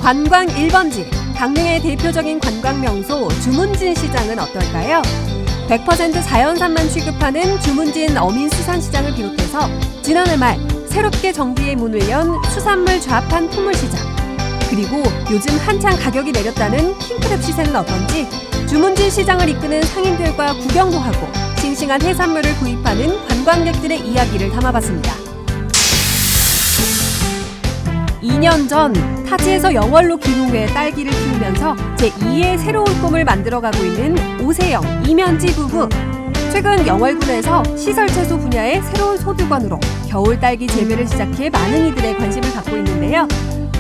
관광 1번지, 강릉의 대표적인 관광 명소 주문진 시장은 어떨까요? 100% 자연산만 취급하는 주문진 어민수산시장을 비롯해서 지난해 말 새롭게 정비의 문을 연 수산물 좌판 풍물시장, 그리고 요즘 한창 가격이 내렸다는 킹크랩 시세는 어떤지 주문진 시장을 이끄는 상인들과 구경도 하고 싱싱한 해산물을 구입하는 관광객들의 이야기를 담아봤습니다. 2년 전 타지에서 영월로 기른 후에 딸기를 키우면서 제2의 새로운 꿈을 만들어가고 있는 오세영, 이면지 부부. 최근 영월군에서 시설채소 분야의 새로운 소득원으로 겨울 딸기 재배를 시작해 많은 이들의 관심을 받고 있는데요.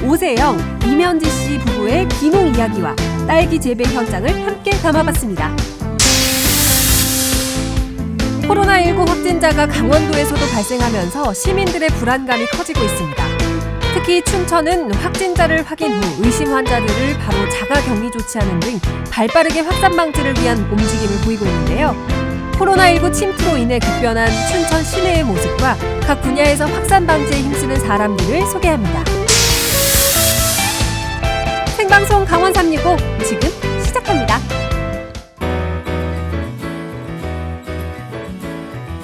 오세영, 이면지 씨 부부의 귀농 이야기와 딸기 재배 현장을 함께 담아봤습니다. 코로나19 확진자가 강원도에서도 발생하면서 시민들의 불안감이 커지고 있습니다. 특히 춘천은 확진자를 확인 후 의심 환자들을 바로 자가격리 조치하는 등 발빠르게 확산 방지를 위한 움직임을 보이고 있는데요. 코로나19 침투로 인해 급변한 춘천 시내의 모습과 각 분야에서 확산 방지에 힘쓰는 사람들을 소개합니다. 생방송 강원 365 지금 시작합니다.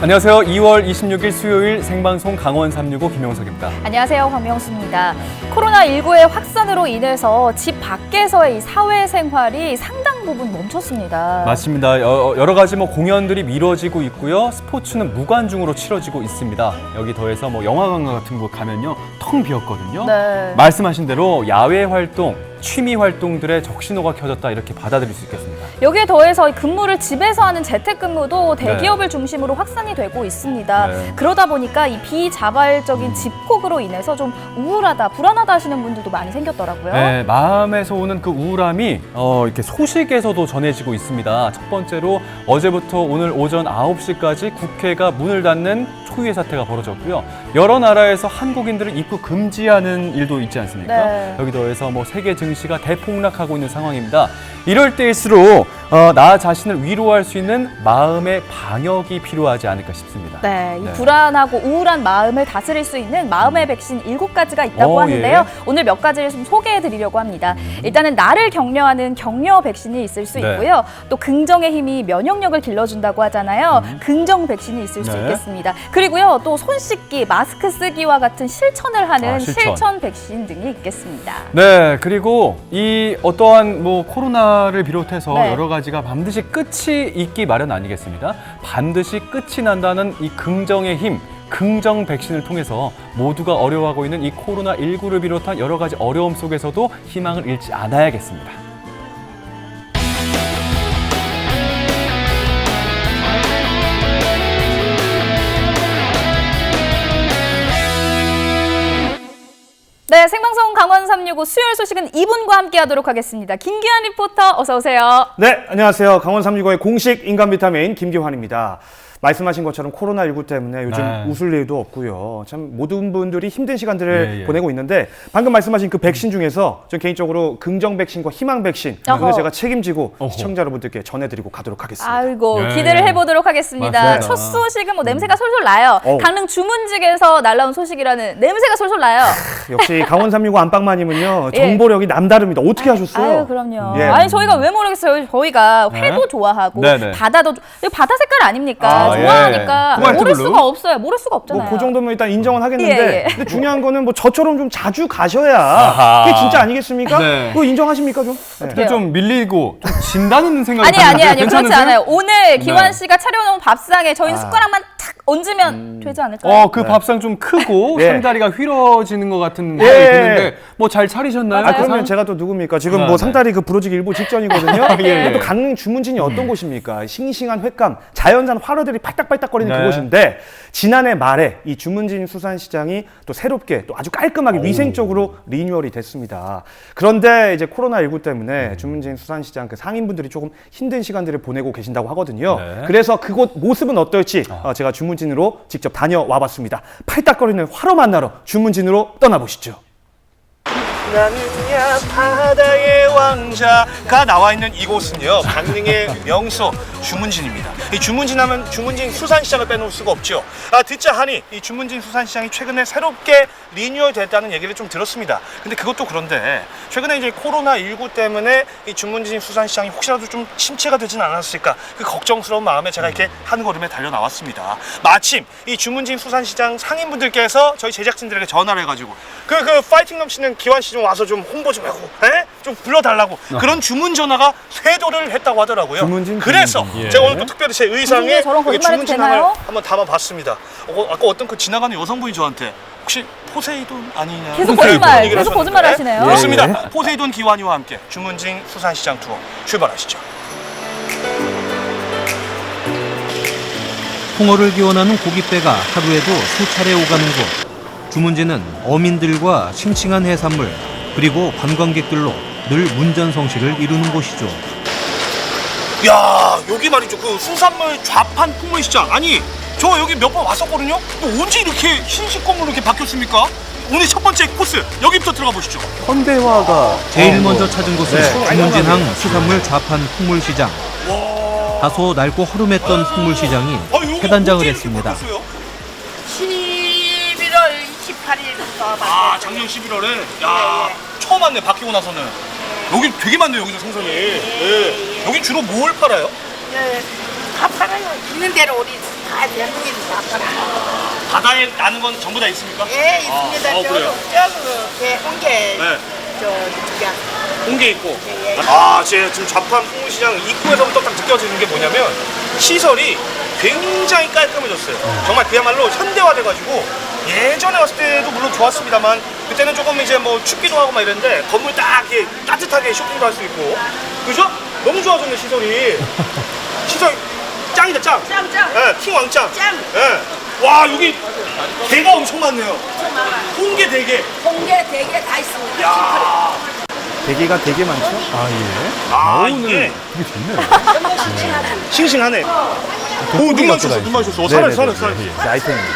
안녕하세요. 2월 26일 수요일 생방송 강원 365 김용석입니다. 안녕하세요. 황명수입니다. 코로나19의 확산으로 인해서 집 밖에서의 이 사회생활이 상당 부분 멈췄습니다. 맞습니다. 여러 가지 공연들이 미뤄지고 있고요. 스포츠는 무관중으로 치러지고 있습니다. 여기 더해서 영화관 같은 곳 가면요. 텅 비었거든요. 네. 말씀하신 대로 야외 활동, 취미 활동들의 적신호가 켜졌다 이렇게 받아들일 수 있겠습니다. 여기에 더해서 근무를 집에서 하는 재택근무도 대기업을 중심으로 확산이 되고 있습니다. 네. 그러다 보니까 이 비자발적인 집콕으로 인해서 좀 우울하다, 불안하다 하시는 분들도 많이 생겼더라고요. 네, 마음에서 오는 그 우울함이 이렇게 소식에서도 전해지고 있습니다. 첫 번째로 어제부터 오늘 오전 9시까지 국회가 문을 닫는 초유의 사태가 벌어졌고요. 여러 나라에서 한국인들을 입국 금지하는 일도 있지 않습니까? 네. 여기 더해서 세계 증시가 대폭락하고 있는 상황입니다. 이럴 때일수록 나 자신을 위로할 수 있는 마음의 방역이 필요하지 않을까 싶습니다. 네, 이 불안하고 우울한 마음을 다스릴 수 있는 마음의 백신 7가지가 있다고 하는데요. 예. 오늘 몇 가지를 좀 소개해드리려고 합니다. 일단은 나를 격려하는 격려 백신이 있을 수 네. 있고요. 또 긍정의 힘이 면역력을 길러준다고 하잖아요. 긍정 백신이 있을 수 네. 있겠습니다. 그리고요, 또 손 씻기, 마스크 쓰기와 같은 실천을 하는 실천 백신 등이 있겠습니다. 네, 그리고 이 어떠한 코로나를 비롯해서 네. 여러 가지가 반드시 끝이 있기 마련 아니겠습니까? 반드시 끝이 난다는 이 긍정의 힘, 긍정 백신을 통해서 모두가 어려워하고 있는 이 코로나19를 비롯한 여러 가지 어려움 속에서도 희망을 잃지 않아야겠습니다. 네, 생방송 강원 365 수요일 소식은 이분과 함께 하도록 하겠습니다. 김기환 리포터 어서 오세요. 네, 안녕하세요. 강원 365의 공식 인간 비타민 김기환입니다. 말씀하신 것처럼 코로나19 때문에 요즘 웃을 일도 없고요. 참 모든 분들이 힘든 시간들을 보내고 있는데 방금 말씀하신 그 백신 중에서 전 개인적으로 긍정 백신과 희망 백신 이거 제가 책임지고 시청자 여러분들께 전해드리고 가도록 하겠습니다. 아이고 기대를 해보도록 하겠습니다. 맞습니다. 첫 소식은 냄새가 솔솔 나요. 강릉 주문직에서 날라온 소식이라는 냄새가 솔솔 나요. 역시 강원 365 안방마님은요 정보력이 남다릅니다. 어떻게 하셨어요? 아유 그럼요. 예. 아니 저희가 왜 모르겠어요. 저희가 회도 좋아하고 바다도 바다 색깔 아닙니까? 좋아하니까 모를 수가 없어요. 모를 수가 없잖아요. 그 정도면 일단 인정은 하겠는데 근데 중요한 거는 저처럼 좀 자주 가셔야 그게 진짜 아니겠습니까? 네. 그거 인정하십니까 좀? 근데 좀 밀리고 좀 진다는 생각이 아니 그렇지 않아요. 오늘 기환 씨가 차려놓은 밥상에 저희는 숟가락만 탁 얹으면 되지 않을까요? 그 밥상 좀 크고 상다리가 휘어지는 것 같은 생각이 드는데 잘 차리셨나요? 그러면 제가 또 누굽니까? 지금 상다리 부러지기 일보 직전이거든요. 또 강릉 주문진이 어떤 곳입니까? 싱싱한 횟감, 자연산 화로들이 팔딱팔딱거리는 그곳인데 지난해 말에 이 주문진 수산시장이 또 새롭게 또 아주 깔끔하게 위생적으로 리뉴얼이 됐습니다. 그런데 이제 코로나19 때문에 주문진 수산시장 그 상인분들이 조금 힘든 시간들을 보내고 계신다고 하거든요. 그래서 그곳 모습은 어떨지 제가 주문진으로 직접 다녀와 봤습니다. 팔딱거리는 화로 만나러 주문진으로 떠나보시죠. 나는야 바다의 왕자가 나와 있는 이곳은요 강릉의 명소 주문진입니다. 이 주문진 하면 주문진 수산시장을 빼놓을 수가 없죠. 듣자 하니 이 주문진 수산시장이 최근에 새롭게 리뉴얼 됐다는 얘기를 좀 들었습니다. 근데 그것도 그런데 최근에 이제 코로나19 때문에 이 주문진 수산시장이 혹시라도 좀 침체가 되진 않았을까 그 걱정스러운 마음에 제가 이렇게 한 걸음에 달려 나왔습니다. 마침 이 주문진 수산시장 상인분들께서 저희 제작진들에게 전화를 해가지고 그 파이팅 넘치는 기환 씨 좀 와서 좀 홍보 좀 하고, 좀 불러달라고 그런 주문 전화가 쇄도를 했다고 하더라고요. 주문진, 그래서 주문진. 제가 오늘 또 특별히 제 의상에 저런 여기 거짓말해도 주문진함을 되나요? 한번 담아봤습니다. 아까 어떤 그 지나가는 여성분이 저한테 혹시 포세이돈 아니냐? 계속 그런 거짓말, 얘기를 계속 하셨는데. 거짓말 하시네요. 그렇습니다. 포세이돈 기환이와 함께 주문진 수산시장 투어 출발하시죠. 홍어를 기원하는 고깃배가 하루에도 수차례 오가는 곳. 주문진은 어민들과 싱싱한 해산물 그리고 관광객들로 늘 문전성시를 이루는 곳이죠. 야, 여기 말이죠. 그 수산물 좌판 풍물시장. 아니, 저 여기 몇 번 왔었거든요. 언제 이렇게 신식 건물로 이렇게 바뀌었습니까? 오늘 첫 번째 코스 여기부터 들어가 보시죠. 현대화가 제일 먼저 찾은 곳은 네. 주문진항 수산물 좌판 풍물시장. 다소 낡고 허름했던 풍물시장이 폐단장을 했습니다. 11월 28일부터 아, 작년 11월에. 야, 처음 왔네. 바뀌고 나서는. 여기 되게 많네요. 여기서 생선이. 예. 여기 주로 뭘 팔아요? 다 팔아요. 있는 대로 우리 다 대한민국에서 다 팔아요. 바다에 나는 건 전부 다 있습니까? 예, 있습니다. 그래요? 홍게, 네. 저기 홍게 있고. 예, 예. 아, 지금 좌판 풍물시장 입구에서부터 딱 느껴지는 게 뭐냐면 시설이 굉장히 깔끔해졌어요. 정말 그야말로 현대화돼가지고 예전에 왔을 때도 물론 좋았습니다만 그때는 조금 이제 뭐 춥기도 하고 막 이랬는데 건물 딱 이렇게 따뜻하게 쇼핑도 할 수 있고 그죠? 너무 좋아졌네 시설이. 시설 짱이다 짱. 짱, 짱. 예, 킹 왕짱. 짱. 예. 와 여기 대가 엄청 많네요. 홍게 대게. 홍게, 대게 다 있습니다. 야. 대게가 되게 많죠? 아, 예. 아 오늘 이게 되게 좋네요. 너무 싱싱하다. 싱싱하네. 오, 눈 마주쳤어, 눈 마주쳤어. 살았어. 이 아이템입니다.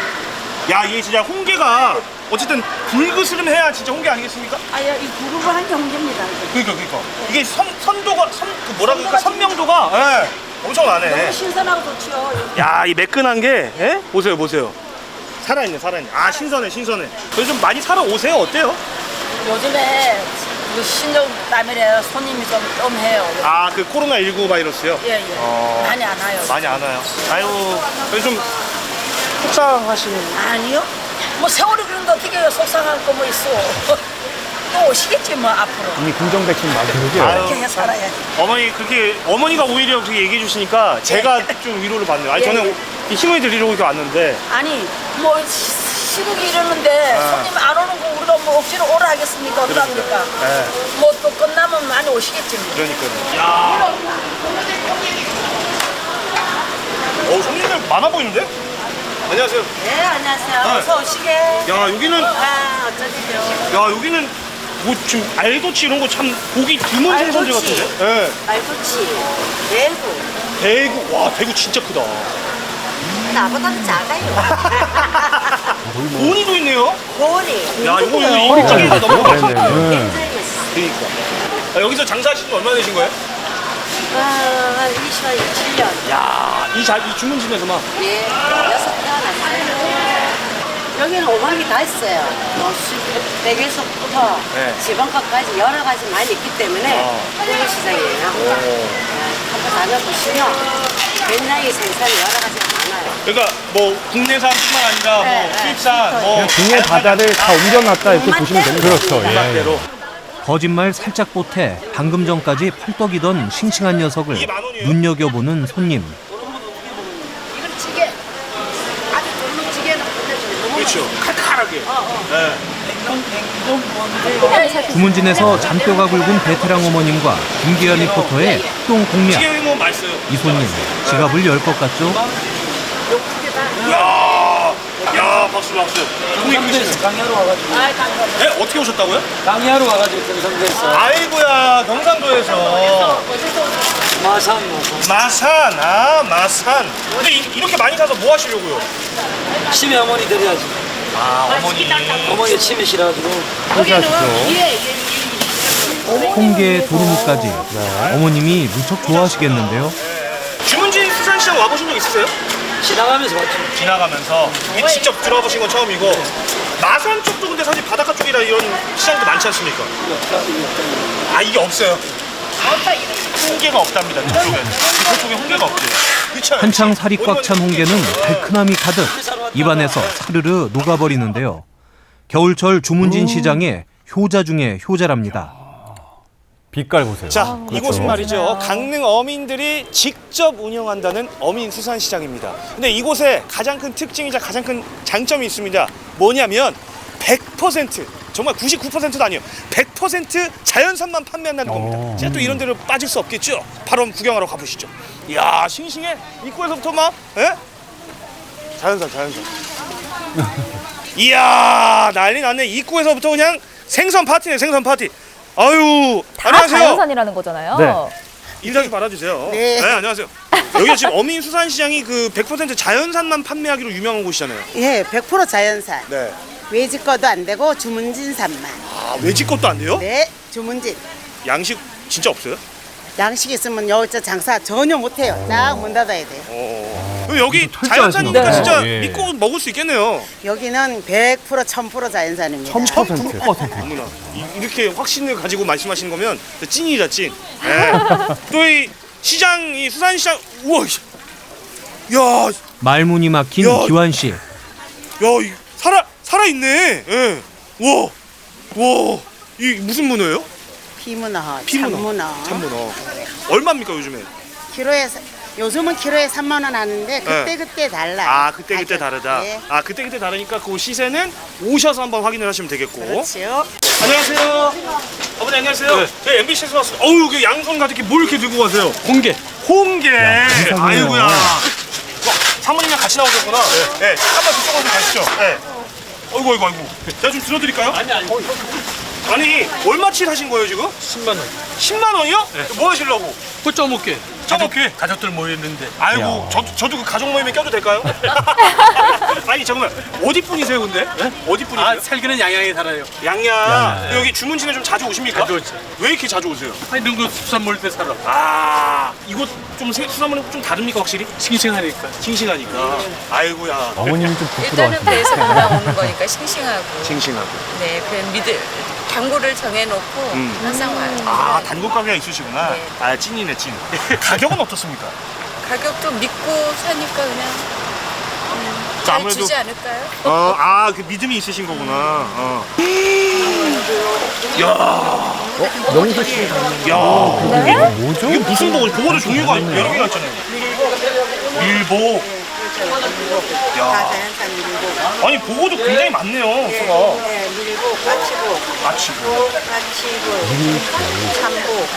야, 이게 진짜 홍게가 어쨌든 불그스름 해야 진짜 홍게 아니겠습니까? 아, 이 구급을 한 게 홍게입니다. 그러니까. 이게 선도가, 그 뭐라 그럴까? 선명도가, 예, 엄청나네. 너무 신선하고 좋지요. 야, 이 매끈한 게, 예? 보세요. 살아있네. 아, 신선해. 그래서 좀 많이 사러 오세요. 어때요? 요즘에 그 신종 때문에 손님이 좀 해요. 아, 그 코로나19 바이러스요? 예. 많이 안 와요. 많이 안 와요. 아유, 그래서 좀 속상하시는. 아니요. 뭐 세월이 그런데 어떻게 속상할 거 뭐 있어. 또 오시겠지 뭐 앞으로. 이미 긍정 백신 맞아요. 그렇게 해 살아야지. 어머니가 오히려 그렇게 얘기해 주시니까 제가 좀 위로를 받네요. 아니, 예, 저는 이 힘을 드리려고 이렇게 왔는데. 아니 뭐 시국이 이러는데 손님 안 오는 거 우리가 뭐 억지로 오라 하겠습니까? 어떡합니까? 예. 뭐 또 끝나면 많이 오시겠지 뭐. 그러니까요. 야. 손님들 많아 보이는데? 안녕하세요. 네 안녕하세요. 네. 어서 오시게. 야, 여기는 어쩌지요? 뭐 지금 알도치 이런 거 참 보기 드문 생선들 알도치. 같은데? 예. 말꼬치, 대구. 대구. 와, 대구 진짜 크다. 나보다는 작아요. 고니도 있네요. 고리. 야, 이거 찌개에 너무 맛있어. 괜찮겠어. 그러니까. 여기서 장사하신 지 얼마나 되신 거예요? 한 27년. 야, 이 주문진에서만. 예, 6 태어났어요. 여기는 오막이 다 있어요. 뭐 백일석부터 네. 지방까지 여러 가지 많이 있기 때문에 시장이에요. 한번 다녀보시면 굉장히 생산이 여러 가지가 많아요. 그러니까 뭐 국내산뿐만 아니라 네, 뭐 네. 수입산, 뭐 그냥 국내 바다를 다 옮겨놨다 이렇게 보시면 됩니다. 그렇죠. 예. 대로. 거짓말 살짝 보태 방금 전까지 펄떡이던 싱싱한 녀석을 눈여겨보는 손님. 이건 찌개. 아주 젊은 찌개는 끝내주면 너무 그렇죠. 칼칼하게. 네. 주문진에서 잔뼈가 굵은 베테랑 어머님과 김기현 리포터의 협동 공략. 찌개 뭐 맛있어요. 이 손님 지갑을 열 것 같죠? 야, 박수. 강야로 와가지고 네, 어떻게 오셨다고요? 강야로 와가지고 경상도에서 아이고야, 경상도에서. 마산. 근데 이렇게 많이 사서 뭐 하시려고요? 치매 어머니 드려야지. 아, 어머니 치매 싫어가지고 홍게 도루묵까지 어머님이 무척 좋아하시겠는데요. 주문진 수산시장 와보신 적 있으세요? 지나가면서 왔죠. 지나가면서 직접 들어보신 건 처음이고. 마산 쪽도 근데 사실 바닷가 쪽이라 이런 시장도 많지 않습니까? 아 이게 없어요. 홍게가 없답니다. 그쪽에 홍게가 없대요. 그쵸? 한창 살이 꽉 찬 홍게는 달큰함이 가득 입안에서 사르르 녹아버리는데요. 겨울철 주문진 시장의 효자 중의 효자랍니다. 빛깔 보세요. 자, 이곳은 말이죠. 강릉 어민들이 직접 운영한다는 어민수산시장입니다. 근데 이곳에 가장 큰 특징이자 가장 큰 장점이 있습니다. 뭐냐면 100% 정말 99%도 아니에요. 100% 자연산만 판매한다는 겁니다. 제가 또 이런 데로 빠질 수 없겠죠. 바로 한번 구경하러 가보시죠. 이야, 싱싱해. 입구에서부터 막, 예? 자연산. 이야, 난리 났네. 입구에서부터 그냥 생선 파티네, 생선 파티. 아유, 다 안녕하세요. 자연산이라는 거잖아요. 네. 인사 좀 받아주세요. 네. 안녕하세요. 여기가 지금 어민수산시장이 그 100% 자연산만 판매하기로 유명한 곳이잖아요. 예, 100% 자연산. 네. 외지 거도 안 되고 주문진산만. 아, 외지 것도 안 돼요? 네, 주문진. 양식 진짜 없어요? 양식 있으면 여기서 장사 전혀 못 해요. 딱 문 닫아야 돼요. 그럼 여기 자연산이니까 네. 진짜 예. 믿고 먹을 수 있겠네요. 여기는 100% 1000% 자연산입니다. 1000%. 어머나, 이렇게 확신을 가지고 말씀하시는 거면 찐이다, 찐. 네. 또 이 시장, 이 수산시장, 우와, 야, 말문이 막힌 야. 기환 씨. 살아있네. 예. 와, 이 무슨 문어예요? 피문어, 피문어. 참문어. 얼마입니까, 요즘에? 요즘은 키로에 3만 원 하는데 그때 달라요. 아, 그때 가격. 다르다. 네. 아, 그때 다르니까 그 시세는 오셔서 한번 확인을 하시면 되겠고. 그렇죠. 안녕하세요. 어머니 안녕하세요. 저희 MBC에서 왔어요. 어우, 여기 양손 가득히 뭘 이렇게 들고 가세요? 홍게. 아이고야. 사모님이랑 같이 나오셨구나. 네. 잠깐만 저쪽으로 가시죠. 네. 아이고. 제가 좀 들어드릴까요? 아니, 얼마치 사신 거예요, 지금? 10만 원. 10만 원이요? 네. 뭐 하시려고? 헛쪄 먹게. 쪄먹게? 가족들 모였는데. 아이고, 저도 그 가족 모임에 껴도 될까요? 아니, 잠깐만. 어디 분이세요, 근데? 네? 어디 분이세요? 아, 살기는 양양에 살아요. 양양. 여기 주문진에 좀 자주 오십니까? 자주 오죠. 왜 이렇게 자주 오세요? 아니, 능구 수산물 때 살아. 아, 이곳 좀 수산물은 좀 다릅니까, 확실히? 싱싱하니까. 싱싱하니까. 아이고야. 어머님이 좀 일단은 부끄러워하시네요. 배에서 나오는 거니까 싱싱하고. 싱싱하고. 네, 그 단골을 정해놓고 항상 와요. 아, 단골 가게가 있으시구나. 네. 아, 찐이네, 찐. 가격은 어떻습니까? 가격도 믿고 사니까 그냥 자, 잘 주지 않을까요? 그 믿음이 있으신 거구나. 뭐죠? 이게 무슨 보고? 보고도 종류가 여러 개가 있잖아요. 밀보. 다 자연산 밀고. 아니, 보고도 굉장히 많네요. 수가. 네, 밀고, 까치고, 아치고. 참고,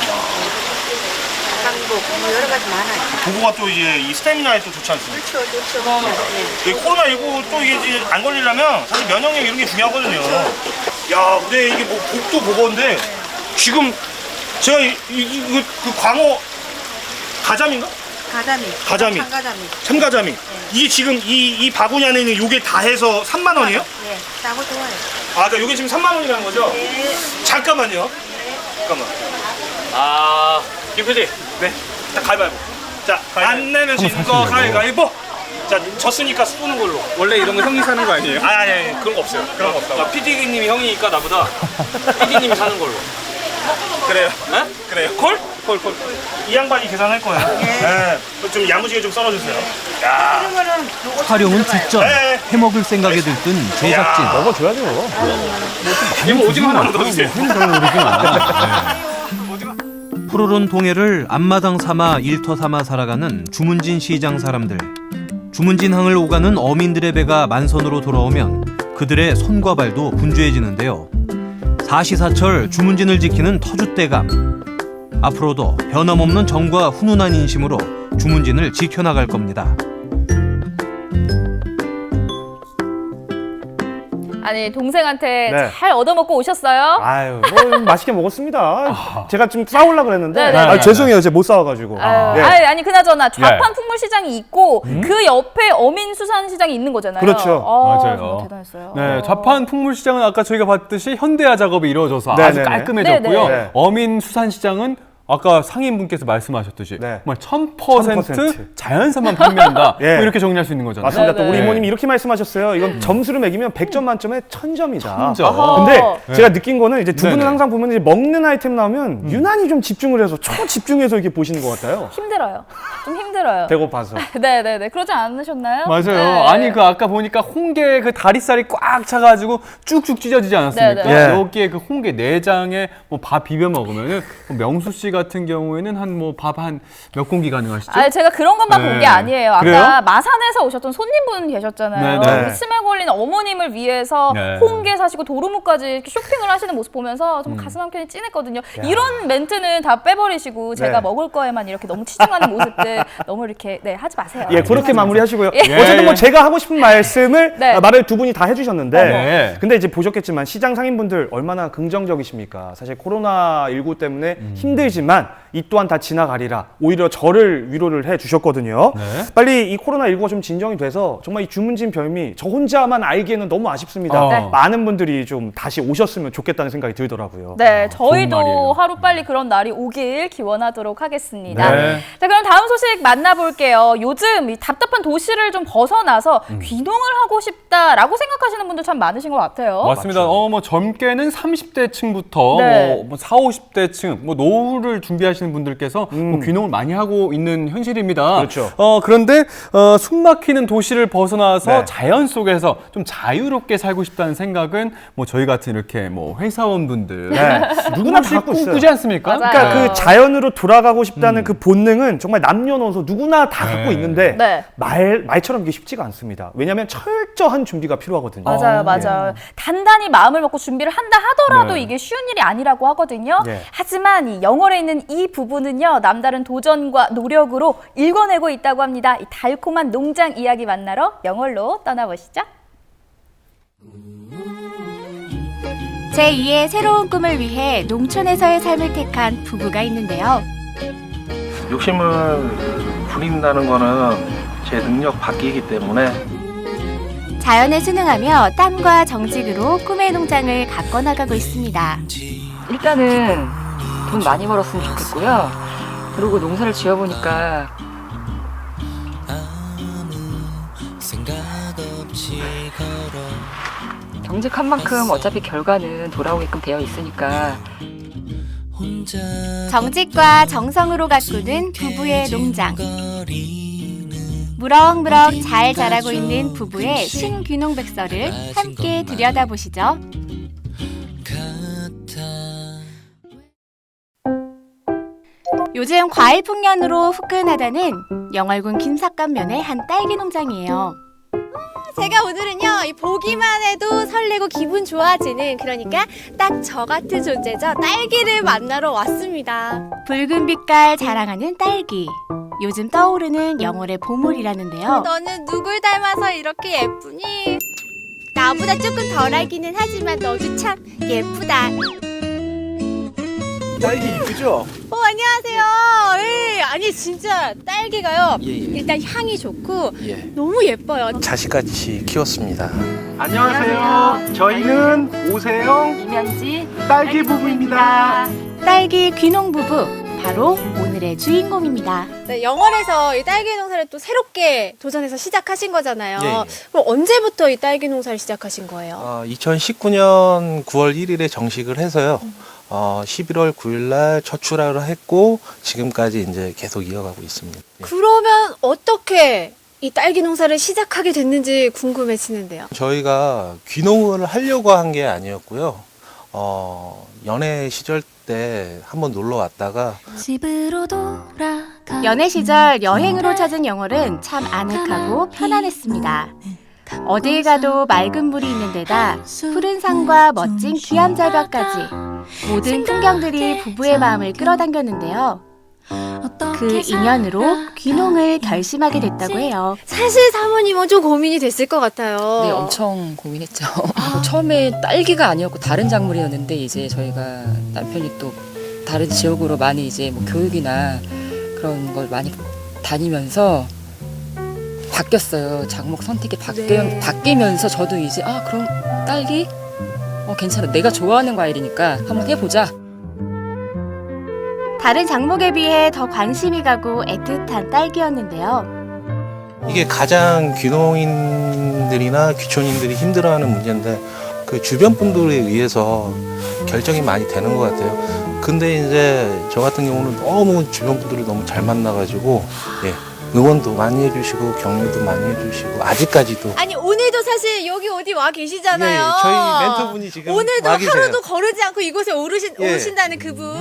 항복, 뭐 여러 가지 많아요. 보고가 또 이제 이 스태미나에 또 좋지 않습니까? 좋죠. 네. 이 코로나19 또 이게 이제 안 걸리려면 사실 면역력 이런 게 중요하거든요. 야, 근데 이게 뭐 복도 보고인데 지금 제가 그 광어 가자미인가? 가자미. 참가자미. 이게 지금 이 바구니 안에 있는 요게 다 해서 3만 원이에요? 네, 싸고 좋아요. 아, 그러니까 요게 지금 3만 원이라는 거죠? 네. 잠깐만요. 잠깐만. 아, 김PD. 네. 자, 가위바위보. 자, 안 내면 지는 거 가위바위보. 자, 졌으니까 쏘는 걸로. 원래 이런 거 형이 사는 거 아니에요? 아니, 그런 거 없어요. 그런 거 없다고. PD님이 형이니까 나보다 PD님이 사는 걸로. 그래요. 그래요. 콜? 이 양반이 계산할 거예요. 네. 좀 야무지게 좀 썰어주세요. 야. 촬영은 직전 네. 해먹을 생각에 들뜬 제작진. 먹어줘야죠. 이거 오징어 하나만 더 주세요. 푸르른 동해를 앞마당 삼아 일터 삼아 살아가는 주문진 시장 사람들. 주문진항을 오가는 어민들의 배가 만선으로 돌아오면 그들의 손과 발도 분주해지는데요. 사시사철 주문진을 지키는 터줏대감. 앞으로도 변함없는 정과 훈훈한 인심으로 주문진을 지켜나갈 겁니다. 아니 동생한테 네. 잘 얻어먹고 오셨어요? 아유, 뭐 맛있게 먹었습니다. 제가 좀 싸우려고 그랬는데 네, 네, 네. 죄송해요. 제가 못 싸워가지고. 아유, 네. 아니 그나저나 좌판 풍물시장이 있고 그 옆에 어민수산시장이 있는 거잖아요. 그렇죠. 맞아요. 정말 대단했어요. 네, 좌판 풍물시장은 아까 저희가 봤듯이 현대화 작업이 이루어져서 네, 아주 네, 네. 깔끔해졌고요. 네, 네. 어민 수산시장은 아까 상인분께서 말씀하셨듯이 네. 정말 1000% 1000% 자연산만 판매한다. 예. 뭐 이렇게 정리할 수 있는 거잖아요. 맞습니다. 또 우리 네. 이모님이 이렇게 말씀하셨어요. 이건 점수를 매기면 100점 만점에 1000점이다. 1000점. 근데 네. 제가 느낀 거는 이제 두 분은 네네. 항상 보면 이제 먹는 아이템 나오면 유난히 좀 집중을 해서 초집중해서 이렇게 보시는 것 같아요. 힘들어요. 좀 힘들어요. 배고파서. 네네네. 그러지 않으셨나요? 맞아요. 네. 아니 그 아까 보니까 홍게 그 다리살이 꽉 차가지고 쭉쭉 찢어지지 않았습니까? 네네. 예. 여기에 그 홍게 내장에 뭐 밥 비벼 먹으면은 뭐 명수 씨 같은 경우에는 한 뭐 밥 한 몇 공기 가능하시죠? 아, 제가 그런 것만 네. 본 게 아니에요. 아까 그래요? 마산에서 오셨던 손님분 계셨잖아요. 네네. 우리 치매 걸린 어머님을 위해서 네. 홍게 사시고 도루묵까지 이렇게 쇼핑을 하시는 모습 보면서 좀 가슴 한켠이 찐했거든요. 이런 멘트는 다 빼버리시고 제가 네. 먹을 거에만 이렇게 너무 치중하는 모습들 너무 이렇게 하지 마세요. 예, 그렇게 마무리하시고요. 예. 어쨌든 뭐 제가 하고 싶은 말씀을 네. 말을 두 분이 다 해주셨는데, 네. 근데 이제 보셨겠지만 시장 상인분들 얼마나 긍정적이십니까? 사실 코로나19 때문에 힘들지만 이 또한 다 지나가리라. 오히려 저를 위로를 해주셨거든요. 네. 빨리 이 코로나19가 좀 진정이 돼서 정말 이 주문진 별미 저 혼자만 알기에는 너무 아쉽습니다. 네. 많은 분들이 좀 다시 오셨으면 좋겠다는 생각이 들더라고요. 네, 좋은 말이에요. 저희도 하루빨리 그런 날이 오길 기원하도록 하겠습니다. 네. 자, 그럼 다음 소식 만나볼게요. 요즘 이 답답한 도시를 좀 벗어나서 귀농을 하고 싶다라고 생각하시는 분들 참 많으신 것 같아요. 맞습니다. 뭐 젊게는 30대층부터 네. 뭐 40, 50대층, 뭐 노후를 준비하시는 분들께서 뭐 귀농을 많이 하고 있는 현실입니다. 그렇죠. 그런데 숨막히는 도시를 벗어나서 네. 자연 속에서 좀 자유롭게 살고 싶다는 생각은 뭐 저희 같은 이렇게 뭐 회사원분들 네. 누구나 다 다 갖고 있어요. 꾸지 않습니까? 맞아요. 그러니까 그 자연으로 돌아가고 싶다는 그 본능은 정말 남녀노소 누구나 다 갖고 있는데 네. 말처럼 이게 쉽지가 않습니다. 왜냐하면 철저한 준비가 필요하거든요. 맞아요, 맞아요. 단단히 마음을 먹고 준비를 한다 하더라도 네. 이게 쉬운 일이 아니라고 하거든요. 네. 하지만 이 영월에 있는 이 부부는요, 남다른 도전과 노력으로 일궈내고 있다고 합니다. 이 달콤한 농장 이야기 만나러 영월로 떠나보시죠. 제2의 새로운 꿈을 위해 농촌에서의 삶을 택한 부부가 있는데요. 욕심을 부린다는 거는 제 능력 밖이기 때문에 자연에 순응하며 땀과 정직으로 꿈의 농장을 가꿔나가고 있습니다. 일단은 돈 많이 벌었으면 좋겠고요. 그리고 농사를 지어보니까 경직한 만큼 어차피 결과는 돌아오게끔 되어 있으니까 정직과 정성으로 가꾸는 부부의 농장. 무럭무럭 잘 자라고 있는 부부의 신귀농백서를 함께 들여다보시죠. 요즘 과일 풍년으로 후끈하다는 영월군 김삿간면의 한 딸기 농장이에요. 제가 오늘은요, 이 보기만 해도 설레고 기분 좋아지는, 그러니까 딱 저 같은 존재죠. 딸기를 만나러 왔습니다. 붉은 빛깔 자랑하는 딸기. 요즘 떠오르는 영월의 보물이라는데요. 너는 누굴 닮아서 이렇게 예쁘니? 나보다 조금 덜 알기는 하지만 너도 참 예쁘다. 딸기 이쁘죠? 안녕하세요. 예, 아니 진짜 딸기가요. 일단 향이 좋고 너무 예뻐요. 자식같이 키웠습니다. 안녕하세요. 저희는 오세영 이면지 딸기 부부입니다. 딸기 귀농 부부. 바로 오늘의 주인공입니다. 네, 영월에서 이 딸기 농사를 또 새롭게 도전해서 시작하신 거잖아요. 예, 예. 그럼 언제부터 이 딸기 농사를 시작하신 거예요? 2019년 9월 1일에 정식을 해서요. 11월 9일 날 첫 출하를 했고 지금까지 이제 계속 이어가고 있습니다. 예. 그러면 어떻게 이 딸기 농사를 시작하게 됐는지 궁금해지는데요. 저희가 귀농을 하려고 한 게 아니었고요. 연애 시절 때 한번 놀러 왔다가 연애 시절 여행으로 찾은 영월은 참 아늑하고 편안했습니다. 어딜 가도 맑은 물이 있는 데다 푸른 산과 멋진 기암절벽까지 모든 풍경들이 부부의 마음을 끌어당겼는데요. 그 인연으로 귀농을 결심하게 됐다고 해요. 사실 사모님은 좀 고민이 됐을 것 같아요. 네, 엄청 고민했죠. 처음에 딸기가 아니었고 다른 작물이었는데 이제 저희가 남편이 또 다른 지역으로 많이 이제 뭐 교육이나 그런 걸 많이 다니면서 바뀌었어요. 작목 선택이 바뀌면서 저도 이제 그럼 딸기? 괜찮아. 내가 좋아하는 과일이니까 한번 해보자. 다른 작목에 비해 더 관심이 가고 애틋한 딸기였는데요. 이게 가장 귀농인들이나 귀촌인들이 힘들어하는 문제인데 그 주변 분들에 의해서 결정이 많이 되는 것 같아요. 근데 이제 저 같은 경우는 너무 주변 분들을 너무 잘 만나가지고 응원도 많이 해주시고 격려도 많이 해주시고 아직까지도. 아니 오늘도 사실 여기 어디 와 계시잖아요. 예, 저희 멘토분이 지금 오늘도 와 계세요. 하루도 거르지 않고 이곳에 오신다는 그분.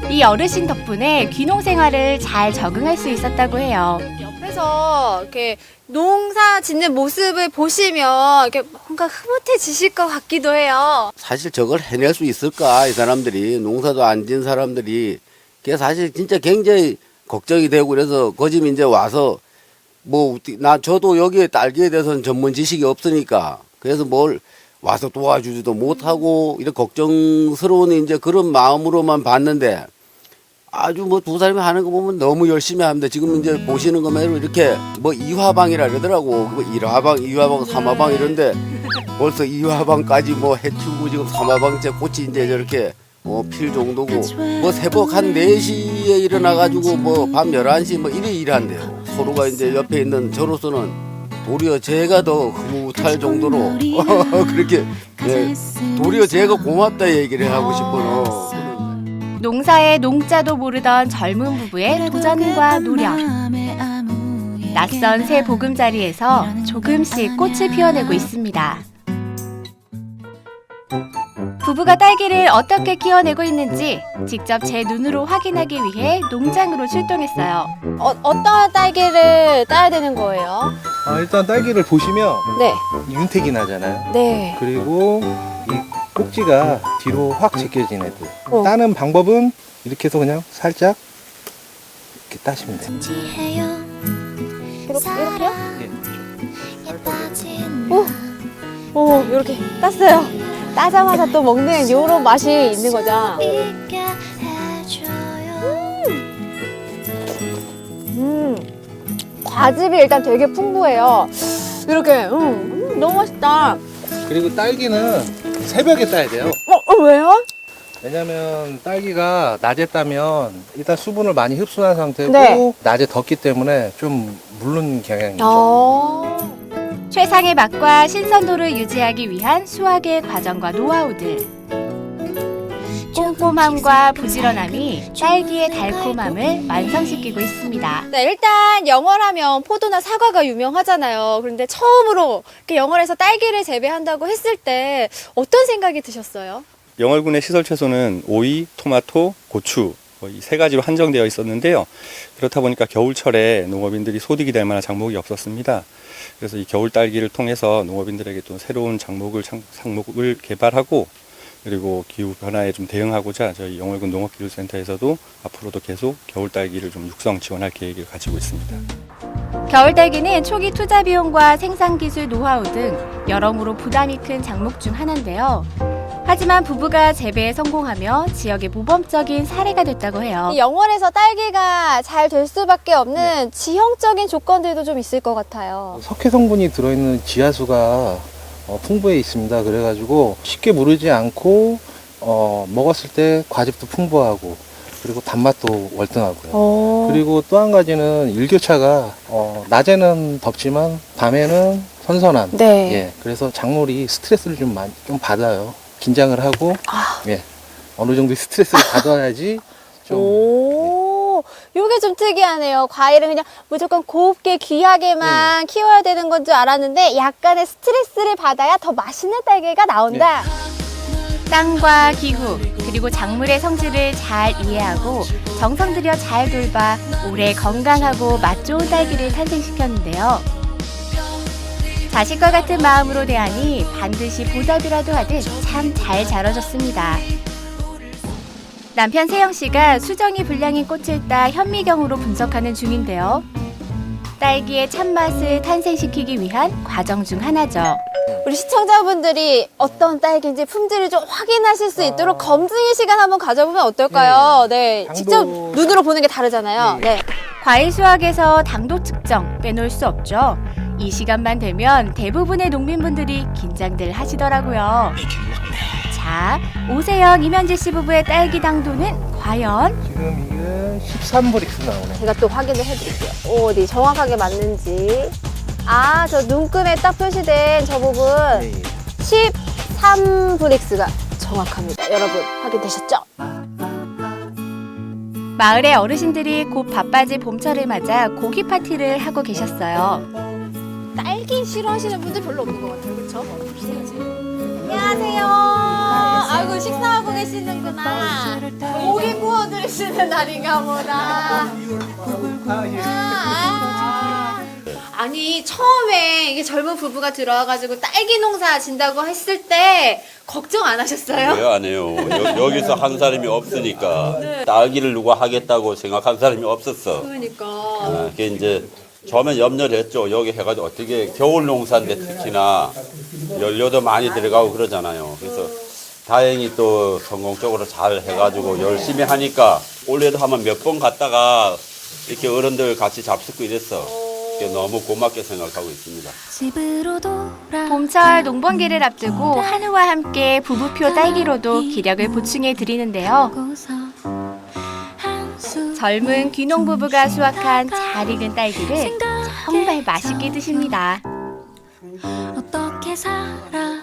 이 어르신 덕분에 귀농 생활을 잘 적응할 수 있었다고 해요. 옆에서 이렇게 농사 짓는 모습을 보시면 이렇게 뭔가 흐뭇해지실 것 같기도 해요. 사실 저걸 해낼 수 있을까, 이 사람들이. 농사도 안 지은 사람들이. 그게 사실 진짜 굉장히 걱정이 되고, 그래서 거짐 이제 와서 저도 여기에 딸기에 대해서는 전문 지식이 없으니까 그래서 뭘 와서 도와주지도 못하고 이렇게 걱정스러운 이제 그런 마음으로만 봤는데, 아주 두 사람이 하는 거 보면 너무 열심히 합니다. 지금 이제 보시는 것만으로 이렇게 이화방이라 그러더라고. 1화방, 2화방, 3화방 이런데 벌써 2화방까지 해치우고 지금 3화방째 꽃이 이제 저렇게 필 정도고, 새벽 한 4시에 일어나가지고 밤 11시 이래 일한대요. 서로가 이제 옆에 있는 저로서는 도리어 제가 더 흐뭇할 정도로 그렇게 도리어 제가 고맙다 얘기를 하고 싶어요. 농사의 농자도 모르던 젊은 부부의 도전과 노력. 낯선 새 보금자리에서 조금씩 꽃을 피워내고 있습니다. 부부가 딸기를 어떻게 키워내고 있는지 직접 제 눈으로 확인하기 위해 농장으로 출동했어요. 어떤 딸기를 따야 되는 거예요? 일단 딸기를 보시면 네. 윤택이 나잖아요. 네. 그리고 이 꼭지가 뒤로 확 제껴진 애들. 따는 방법은 이렇게 해서 그냥 살짝 이렇게 따시면 돼요. 이렇게요? 오, 이렇게 땄어요. 따자마자 또 먹는 요런 맛이 있는 거죠. 과즙이 일단 되게 풍부해요. 이렇게 너무 맛있다. 그리고 딸기는 새벽에 따야 돼요. 왜요? 왜냐면 딸기가 낮에 따면 일단 수분을 많이 흡수한 상태고, 네. 낮에 덥기 때문에 좀 물른 경향이 있죠. 최상의 맛과 신선도를 유지하기 위한 수확의 과정과 노하우들. 꼼꼼함과 부지런함이 딸기의 달콤함을 완성시키고 있습니다. 네, 일단 영월하면 포도나 사과가 유명하잖아요. 그런데 처음으로 이렇게 영월에서 딸기를 재배한다고 했을 때 어떤 생각이 드셨어요? 영월군의 시설 채소는 오이, 토마토, 고추 이 3가지로 한정되어 있었는데요. 그렇다 보니까 겨울철에 농업인들이 소득이 될 만한 작목이 없었습니다. 그래서 이 겨울 딸기를 통해서 농업인들에게 또 새로운 상목을 개발하고, 그리고 기후 변화에 좀 대응하고자 저희 영월군 농업기술센터에서도 앞으로도 계속 겨울 딸기를 좀 육성 지원할 계획을 가지고 있습니다. 겨울 딸기는 초기 투자 비용과 생산 기술 노하우 등 여러모로 부담이 큰 작목 중 하나인데요. 하지만 부부가 재배에 성공하며 지역의 모범적인 사례가 됐다고 해요. 영월에서 딸기가 잘 될 수밖에 없는 지형적인 조건들도 좀 있을 것 같아요. 석회 성분이 들어있는 지하수가 풍부해 있습니다. 그래가지고 쉽게 무르지 않고 먹었을 때 과즙도 풍부하고, 그리고 단맛도 월등하고요. 그리고 또 한 가지는 일교차가 낮에는 덥지만 밤에는 선선한. 네. 예, 그래서 작물이 스트레스를 좀 받아요. 긴장을 하고 어느 정도 스트레스를 받아야지 좀. 요게 좀 특이하네요. 과일은 그냥 무조건 곱게 귀하게만 키워야 되는 건 줄 알았는데 약간의 스트레스를 받아야 더 맛있는 딸기가 나온다. 땅과 기후, 그리고 작물의 성질을 잘 이해하고 정성 들여 잘 돌봐 오래 건강하고 맛 좋은 딸기를 탄생시켰는데요. 자식과 같은 마음으로 대하니 반드시 보답이라도 하듯 참 잘 자라줬습니다. 남편 세영 씨가 수정이 불량인 꽃을 따 현미경으로 분석하는 중인데요. 딸기의 참맛을 탄생시키기 위한 과정 중 하나죠. 우리 시청자분들이 어떤 딸기인지 품질을 좀 확인하실 수 있도록 검증의 시간 한번 가져보면 어떨까요? 네, 직접 눈으로 보는 게 다르잖아요. 네. 과일 수확에서 당도 측정 빼놓을 수 없죠. 이 시간만 되면 대부분의 농민분들이 긴장들 하시더라고요. 자, 자, 오세영, 이면지 씨 부부의 딸기 당도는 과연? 지금 이게 13브릭스 나오네. 제가 또 확인을 해드릴게요. 어디 정확하게 맞는지. 아, 저 눈금에 딱 표시된 저 부분 13브릭스가 정확합니다. 여러분 확인되셨죠? 마을의 어르신들이 곧 바빠질 봄철을 맞아 고기 파티를 하고 계셨어요. 딸기 싫어하시는 분들 별로 없는 것 같아요. 그렇죠? 안녕하세요. 아이고 식사하고 계시는구나. 고기 구워 드시는 날인가 보다. 아니 처음에 이게 젊은 부부가 들어와가지고 딸기 농사 진다고 했을 때 걱정 안 하셨어요? 왜 안 해요? 여기서 한 사람이 없으니까 네. 딸기를 누가 하겠다고 생각한 사람이 없었어. 그러니까. 그게 이제 처음에 염려를 했죠. 여기 해가지고 어떻게 겨울 농사인데 특히나 연료도 많이 들어가고 그러잖아요. 그래서 다행히 또 성공적으로 잘 해가지고 열심히 하니까 올해도 한번 몇 번 갔다가 이렇게 어른들 같이 잡숫고 이랬어. 너무 고맙게 생각하고 있습니다. 봄철 농번기를 앞두고 한우와 함께 부부표 딸기로도 기력을 보충해 드리는데요. 젊은 귀농 부부가 수확한 잘 익은 딸기를 정말 맛있게 드십니다.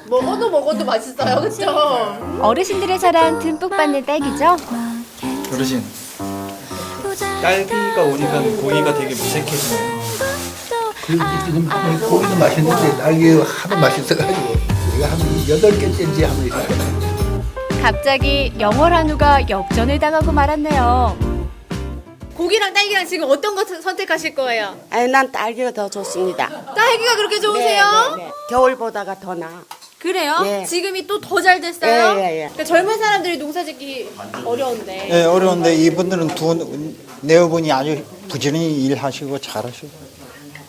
먹어도 맛있어요, 그렇죠? 어르신들의 사랑 듬뿍 받는 딸기죠. 어르신, 딸기가 오니까 고기가 되게 무색해지네요. 고기도 맛있는데 딸기가 하도 맛있어가지고 내가 한 8개째인지 하고 있어요. 갑자기 영월 한우가 역전을 당하고 말았네요. 고기랑 딸기랑 지금 어떤 거 선택하실 거예요? 아니, 난 딸기가 더 좋습니다. 딸기가 그렇게 좋으세요? 네. 겨울보다가 더 나아. 그래요? 네. 지금이 또 더 잘 됐어요? 예. 그러니까 젊은 사람들이 농사짓기 어려운데. 네, 어려운데 이분들은 네분이 아주 부지런히 일하시고 잘하시고.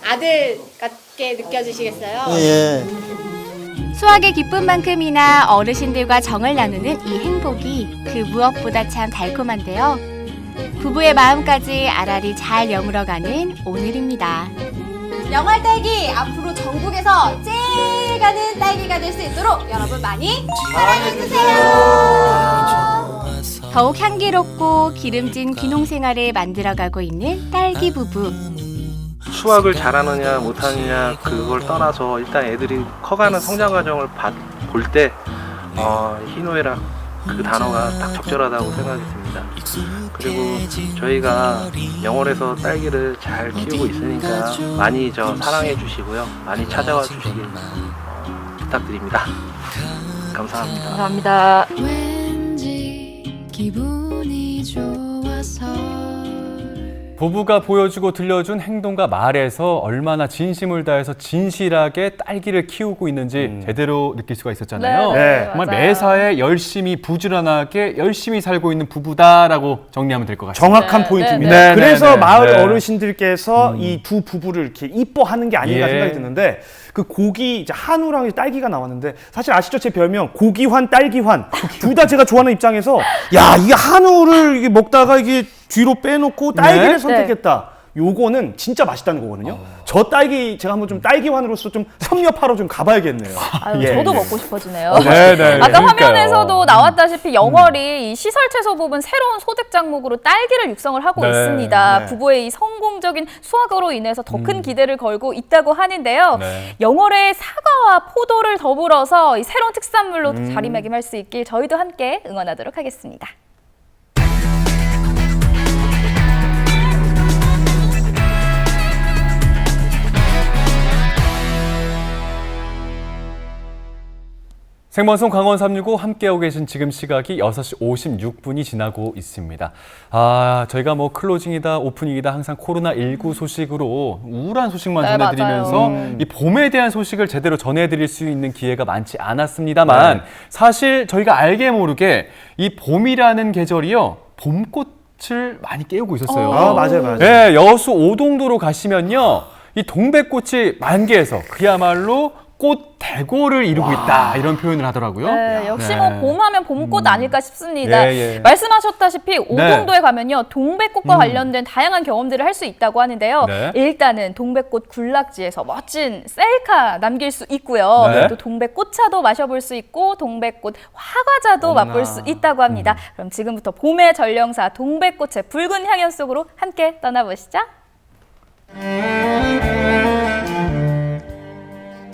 아들 같게 느껴지시겠어요? 예. 수확의 기쁨만큼이나 어르신들과 정을 나누는 이 행복이 그 무엇보다 참 달콤한데요. 부부의 마음까지 알알이 잘 여물어가는 오늘입니다. 영월 딸기 앞으로 전국에서 제일 가는 딸기가 될 수 있도록 여러분 많이 사랑해주세요. 더욱 향기롭고 기름진 귀농 생활을 만들어가고 있는 딸기 부부. 수학을 잘하느냐 못하느냐 그걸 떠나서 일단 애들이 커가는 성장 과정을 볼 때 희노애락 그 단어가 딱 적절하다고 생각이 듭니다. 그리고 저희가 영월에서 딸기를 잘 키우고 있으니까 많이 사랑해 주시고요. 많이 찾아와 주시길 부탁드립니다. 감사합니다. 감사합니다. 부부가 보여주고 들려준 행동과 말에서 얼마나 진심을 다해서 진실하게 딸기를 키우고 있는지 제대로 느낄 수가 있었잖아요. 네, 정말 맞아요. 매사에 열심히 부지런하게 열심히 살고 있는 부부다라고 정리하면 될 것 같습니다. 정확한 포인트입니다. 그래서 마을 어르신들께서 이 두 부부를 이렇게 이뻐하는 게 아닌가 예. 생각이 드는데 그 고기 이제 한우랑 딸기가 나왔는데 사실 아시죠? 제 별명 고기환 딸기환 둘 다 제가 좋아하는 입장에서 야 이게 한우를 이게 먹다가 이게 뒤로 빼놓고 딸기를 네. 선택했다. 요거는 진짜 맛있다는 거거든요. 저 딸기 제가 한번 좀 딸기환으로서 좀 섭렵하러 좀 가봐야겠네요. 아유, 저도 먹고 싶어지네요. 네, 아까 그러니까요. 화면에서도 나왔다시피 영월이 이 시설 채소 부분 새로운 소득 장목으로 딸기를 육성을 하고 네, 있습니다. 네. 부부의 이 성공적인 수확으로 인해서 더 큰 기대를 걸고 있다고 하는데요. 네. 영월의 사과와 포도를 더불어서 이 새로운 특산물로 자리매김할 수 있길 저희도 함께 응원하도록 하겠습니다. 생방송 강원 365 함께하고 계신 지금 시각이 6시 56분이 지나고 있습니다. 저희가 뭐 클로징이다 오프닝이다 항상 코로나19 소식으로 우울한 소식만 네, 전해드리면서 맞아요. 이 봄에 대한 소식을 제대로 전해드릴 수 있는 기회가 많지 않았습니다만 사실 저희가 알게 모르게 이 봄이라는 계절이요. 봄꽃을 많이 깨우고 있었어요. 맞아요. 네, 여수 오동도로 가시면요. 이 동백꽃이 만개해서 그야말로 꽃 대고를 이루고 있다 이런 표현을 하더라고요. 네, 역시 네. 뭐 봄하면 봄꽃 아닐까 싶습니다. 예, 예. 말씀하셨다시피 오동도에 가면요 동백꽃과 관련된 다양한 경험들을 할 수 있다고 하는데요. 네. 일단은 동백꽃 군락지에서 멋진 셀카 남길 수 있고요. 네. 또 동백꽃차도 마셔볼 수 있고 동백꽃 화과자도 맛볼 수 있다고 합니다. 그럼 지금부터 봄의 전령사 동백꽃의 붉은 향연 속으로 함께 떠나보시죠.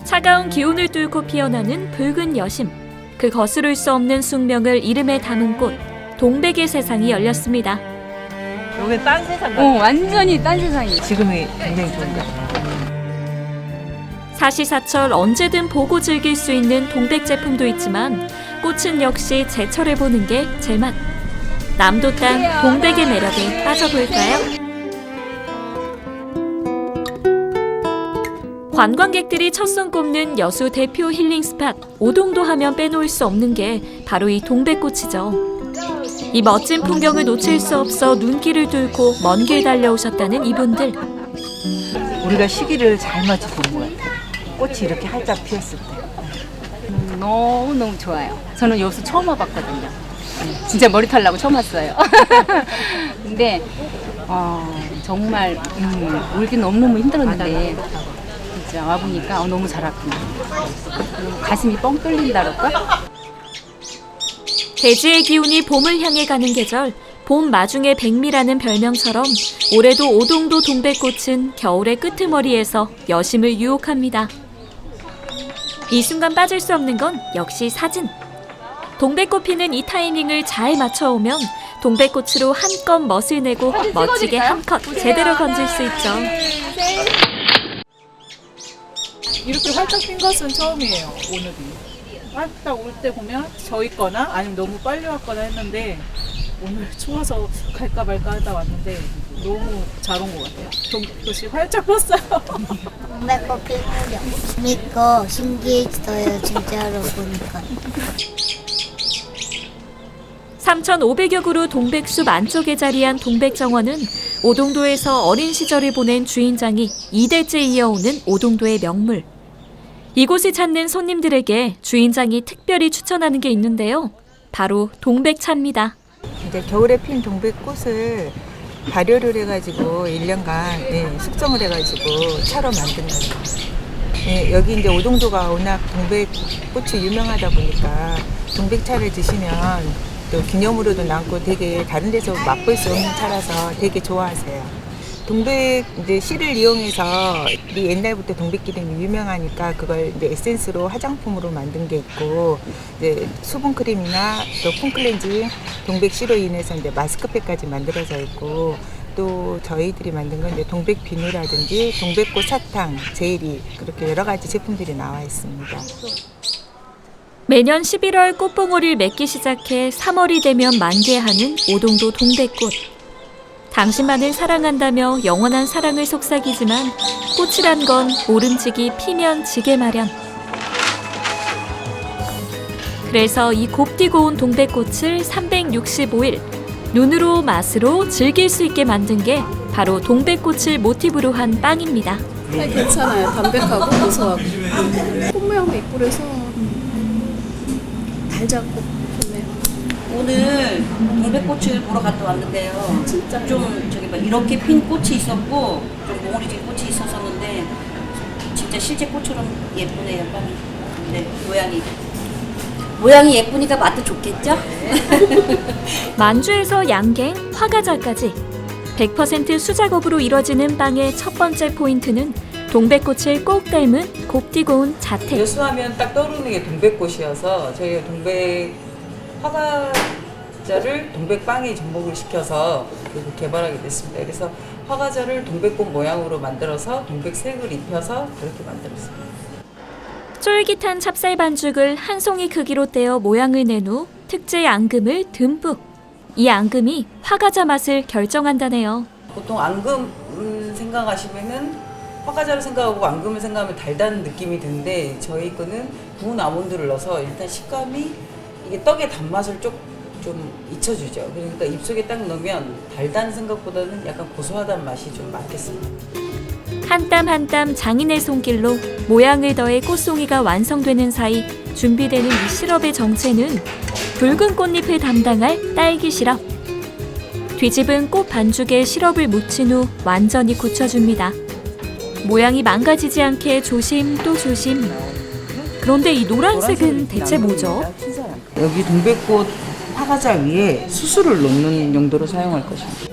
차가운 기온을 뚫고 피어나는 붉은 여심. 그 거스를 수 없는 숙명을 이름에 담은 꽃, 동백의 세상이 열렸습니다. 여기 딴 세상 같아. 완전히 딴 세상이. 지금이 굉장히 좋은 것 같아요. 사시사철 언제든 보고 즐길 수 있는 동백 제품도 있지만 꽃은 역시 제철에 보는 게 제맛. 남도 땅 동백의 매력에 빠져볼까요? 관광객들이 첫손 꼽는 여수 대표 힐링 스팟 오동도 하면 빼놓을 수 없는 게 바로 이 동백꽃이죠. 이 멋진 풍경을 놓칠 수 없어 눈길을 뚫고 먼 길 달려오셨다는 이분들. 우리가 시기를 잘 맞춰서 온 것 같아요. 꽃이 이렇게 활짝 피었을 때. 너무너무 좋아요. 저는 여수 처음 와봤거든요. 진짜 머리 털라고 처음 왔어요. 근데 정말 울긴 너무너무 힘들었는데 진짜 와보니까 너무 잘 왔구나. 가슴이 뻥 뚫린다 그럴까? 대지의 기운이 봄을 향해 가는 계절, 봄 마중의 백미라는 별명처럼 올해도 오동도 동백꽃은 겨울의 끄트머리에서 여심을 유혹합니다. 이 순간 빠질 수 없는 건 역시 사진. 동백꽃 피는 이 타이밍을 잘 맞춰오면 동백꽃으로 한껏 멋을 내고 멋지게 한 컷 제대로 건질 수 있죠. 이렇게 활짝 핀 것은 처음이에요, 오늘이. 활짝 올 때 보면 저 있거나 아니면 너무 빨리 왔거나 했는데 오늘 추워서 갈까 말까 하다 왔는데 너무 잘 온 것 같아요. 동백꽃이 활짝 폈어요. 동백꽃 피는 게 재밌고 신기했어요, 진짜로 보니까. 3,500여 그루 동백숲 안쪽에 자리한 동백정원은 오동도에서 어린 시절을 보낸 주인장이 2대째 이어오는 오동도의 명물. 이곳을 찾는 손님들에게 주인장이 특별히 추천하는 게 있는데요. 바로 동백차입니다. 이제 겨울에 핀 동백꽃을 발효를 해가지고 1년간 숙성을 해가지고 차로 만든 거예요. 여기 이제 오동도가 워낙 동백꽃이 유명하다 보니까 동백차를 드시면 또 기념으로도 남고 되게 다른 데서 맛볼 수 없는 차라서 되게 좋아하세요. 동백 이제 씨를 이용해서 우리 옛날부터 동백 기름이 유명하니까 그걸 이제 에센스로 화장품으로 만든 게 있고 이제 수분 크림이나 또 폼클렌징 동백 씨로 인해서 이제 마스크팩까지 만들어져 있고 또 저희들이 만든 건 이제 동백 비누라든지 동백꽃 사탕, 젤리 그렇게 여러 가지 제품들이 나와 있습니다. 매년 11월 꽃봉오리를 맺기 시작해 3월이 되면 만개하는 오동도 동백꽃. 당신만을 사랑한다며 영원한 사랑을 속삭이지만 꽃이란 건 모름지기 피면 지게 마련. 그래서 이 곱디고 온 동백꽃을 365일 눈으로 맛으로 즐길 수 있게 만든 게 바로 동백꽃을 모티브로 한 빵입니다. 괜찮아요. 담백하고 고소하고 꽃 모양도 있고 그래서 달자고 좋네요. 오늘 동백꽃을 보러 갔다 왔는데요. 진짜 좀 저기 막 이렇게 핀 꽃이 있었고 좀 몽우리진 꽃이 있었었는데 진짜 실제 꽃처럼 예쁘네요. 빵이. 네, 모양이 예쁘니까 맛도 좋겠죠? 만주에서 양갱, 화과자까지 100% 수작업으로 이뤄지는 빵의 첫 번째 포인트는 동백꽃을 꼭 닮은 곱디고 온 자태. 여수하면 딱 떠오르는 게 동백꽃이어서 저희가 동백 화과자를 동백빵에 접목을 시켜서 그리고 개발하게 됐습니다. 그래서 화과자를 동백꽃 모양으로 만들어서 동백색을 입혀서 그렇게 만들었습니다. 쫄깃한 찹쌀 반죽을 한 송이 크기로 떼어 모양을 낸 후 특제 앙금을 듬뿍. 이 앙금이 화과자 맛을 결정한다네요. 보통 앙금 생각하시면은 화과자를 생각하고 앙금을 생각하면 달다는 느낌이 드는데 저희 거는 구운 아몬드를 넣어서 일단 식감이 이게 떡의 단맛을 좀 잊혀주죠. 그러니까 입속에 딱 넣으면 달다는 생각보다는 약간 고소하다는 맛이 좀 많겠습니다. 한 땀 한 땀 장인의 손길로 모양을 더해 꽃송이가 완성되는 사이 준비되는 이 시럽의 정체는 붉은 꽃잎을 담당할 딸기 시럽. 뒤집은 꽃 반죽에 시럽을 묻힌 후 완전히 굳혀줍니다. 모양이 망가지지 않게 조심 또 조심. 그런데 이 노란색은 대체 뭐죠? 여기 동백꽃 화과자 위에 수수를 놓는 용도로 사용할 것입니다.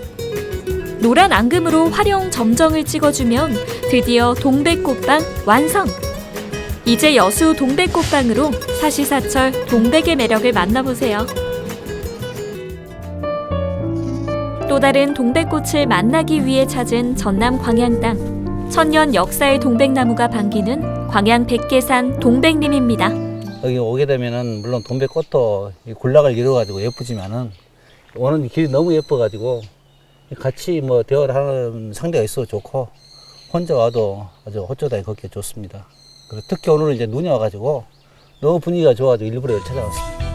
노란 앙금으로 활용 점정을 찍어주면 드디어 동백꽃빵 완성! 이제 여수 동백꽃빵으로 사시사철 동백의 매력을 만나보세요. 또 다른 동백꽃을 만나기 위해 찾은 전남 광양 땅. 천년 역사의 동백나무가 반기는 광양 백계산 동백림입니다. 여기 오게 되면은 물론 동백꽃도 군락을 이루어가지고 예쁘지만은 오는 길이 너무 예뻐가지고 같이 뭐 대화를 하는 상대가 있어도 좋고 혼자 와도 아주 호쩌다니 걷기 좋습니다. 그리고 특히 오늘 이제 눈이 와가지고 너무 분위기가 좋아가지고 일부러 여기 찾아왔습니다.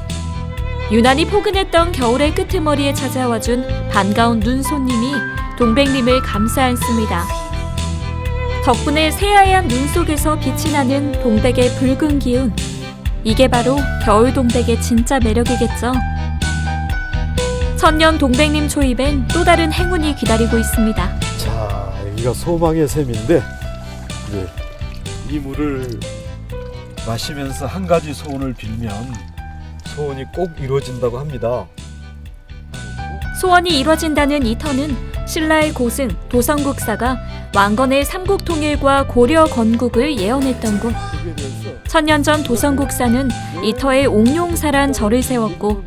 유난히 포근했던 겨울의 끄트머리에 찾아와준 반가운 눈 손님이 동백림을 감싸 안습니다. 덕분에 새하얀 눈 속에서 빛이 나는 동백의 붉은 기운. 이게 바로 겨울 동백의 진짜 매력이겠죠. 천년 동백림 초입엔 또 다른 행운이 기다리고 있습니다. 자, 여기가 소망의 샘인데 이 물을 마시면서 한 가지 소원을 빌면 소원이 꼭 이루어진다고 합니다. 소원이 이뤄진다는 이 터는 신라의 고승 도성국사가 왕건의 삼국통일과 고려 건국을 예언했던 곳. 천년 전 도성국사는 이 터에 옥룡사란 절을 세웠고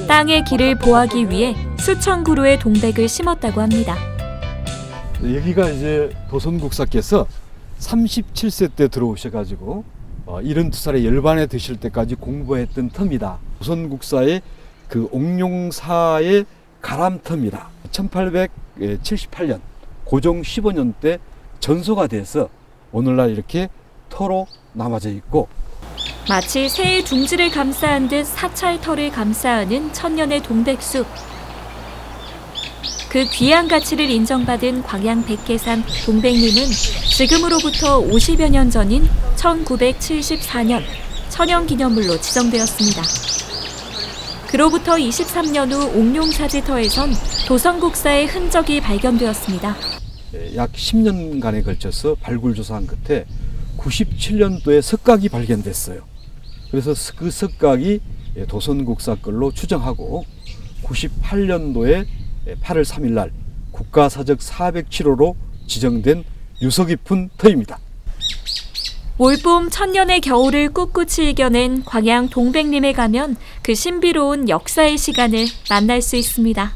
땅의 길을 보하기 위해 수천 그루의 동백을 심었다고 합니다. 여기가 이제 도성국사께서 37세 때 들어오셔가지고 72살에 열반에 드실 때까지 공부했던 터입니다. 도성국사의 그 옥룡사의 가람터입니다. 1878년 고종 15년 때 전소가 돼서 오늘날 이렇게 터로 남아져 있고 마치 새의 둥지를 감싸한 듯 사찰터를 감싸안은 천년의 동백숲. 그 귀한 가치를 인정받은 광양 백계산 동백림은 지금으로부터 50여 년 전인 1974년 천연기념물로 지정되었습니다. 그로부터 23년 후 옥룡사지터에선 도성국사의 흔적이 발견되었습니다. 약 10년간에 걸쳐서 발굴 조사한 끝에 97년도에 석각이 발견됐어요. 그래서 그 석각이 도성국사 걸로 추정하고 98년도에 8월 3일 날 국가사적 407호로 지정된 유서 깊은 터입니다. 올봄 천년의 겨울을 꿋꿋이 이겨낸 광양 동백림에 가면 그 신비로운 역사의 시간을 만날 수 있습니다.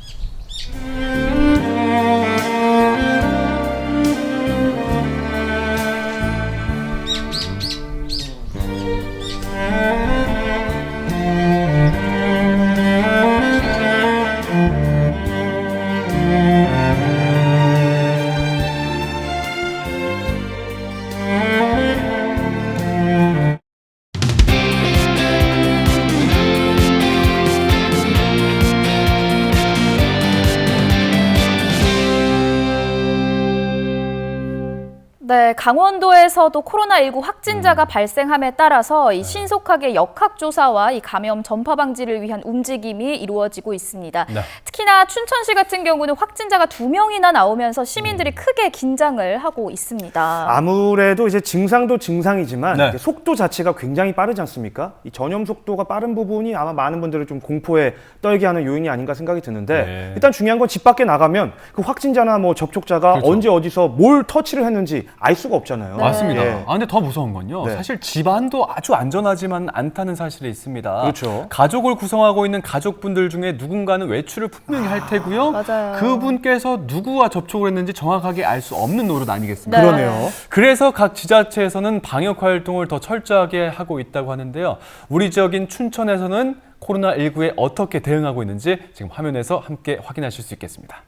네, 강원도에서도 코로나19 확진자가 발생함에 따라서 이 신속하게 역학조사와 이 감염 전파 방지를 위한 움직임이 이루어지고 있습니다. 네. 특히나 춘천시 같은 경우는 확진자가 2명이나 나오면서 시민들이 크게 긴장을 하고 있습니다. 아무래도 이제 증상도 증상이지만 네. 속도 자체가 굉장히 빠르지 않습니까? 이 전염 속도가 빠른 부분이 아마 많은 분들을 좀 공포에 떨게 하는 요인이 아닌가 생각이 드는데 네. 일단 중요한 건 집 밖에 나가면 그 확진자나 뭐 접촉자가 그렇죠. 언제 어디서 뭘 터치를 했는지 알 수가 없잖아요. 맞습니다. 예. 근데 더 무서운 건요. 네. 사실 집안도 아주 안전하지만 않다는 사실이 있습니다. 그렇죠. 가족을 구성하고 있는 가족분들 중에 누군가는 외출을 분명히 할 테고요. 맞아요. 그분께서 누구와 접촉을 했는지 정확하게 알 수 없는 노릇 아니겠습니까? 네. 그러네요. 그래서 각 지자체에서는 방역 활동을 더 철저하게 하고 있다고 하는데요. 우리 지역인 춘천에서는 코로나19에 어떻게 대응하고 있는지 지금 화면에서 함께 확인하실 수 있겠습니다.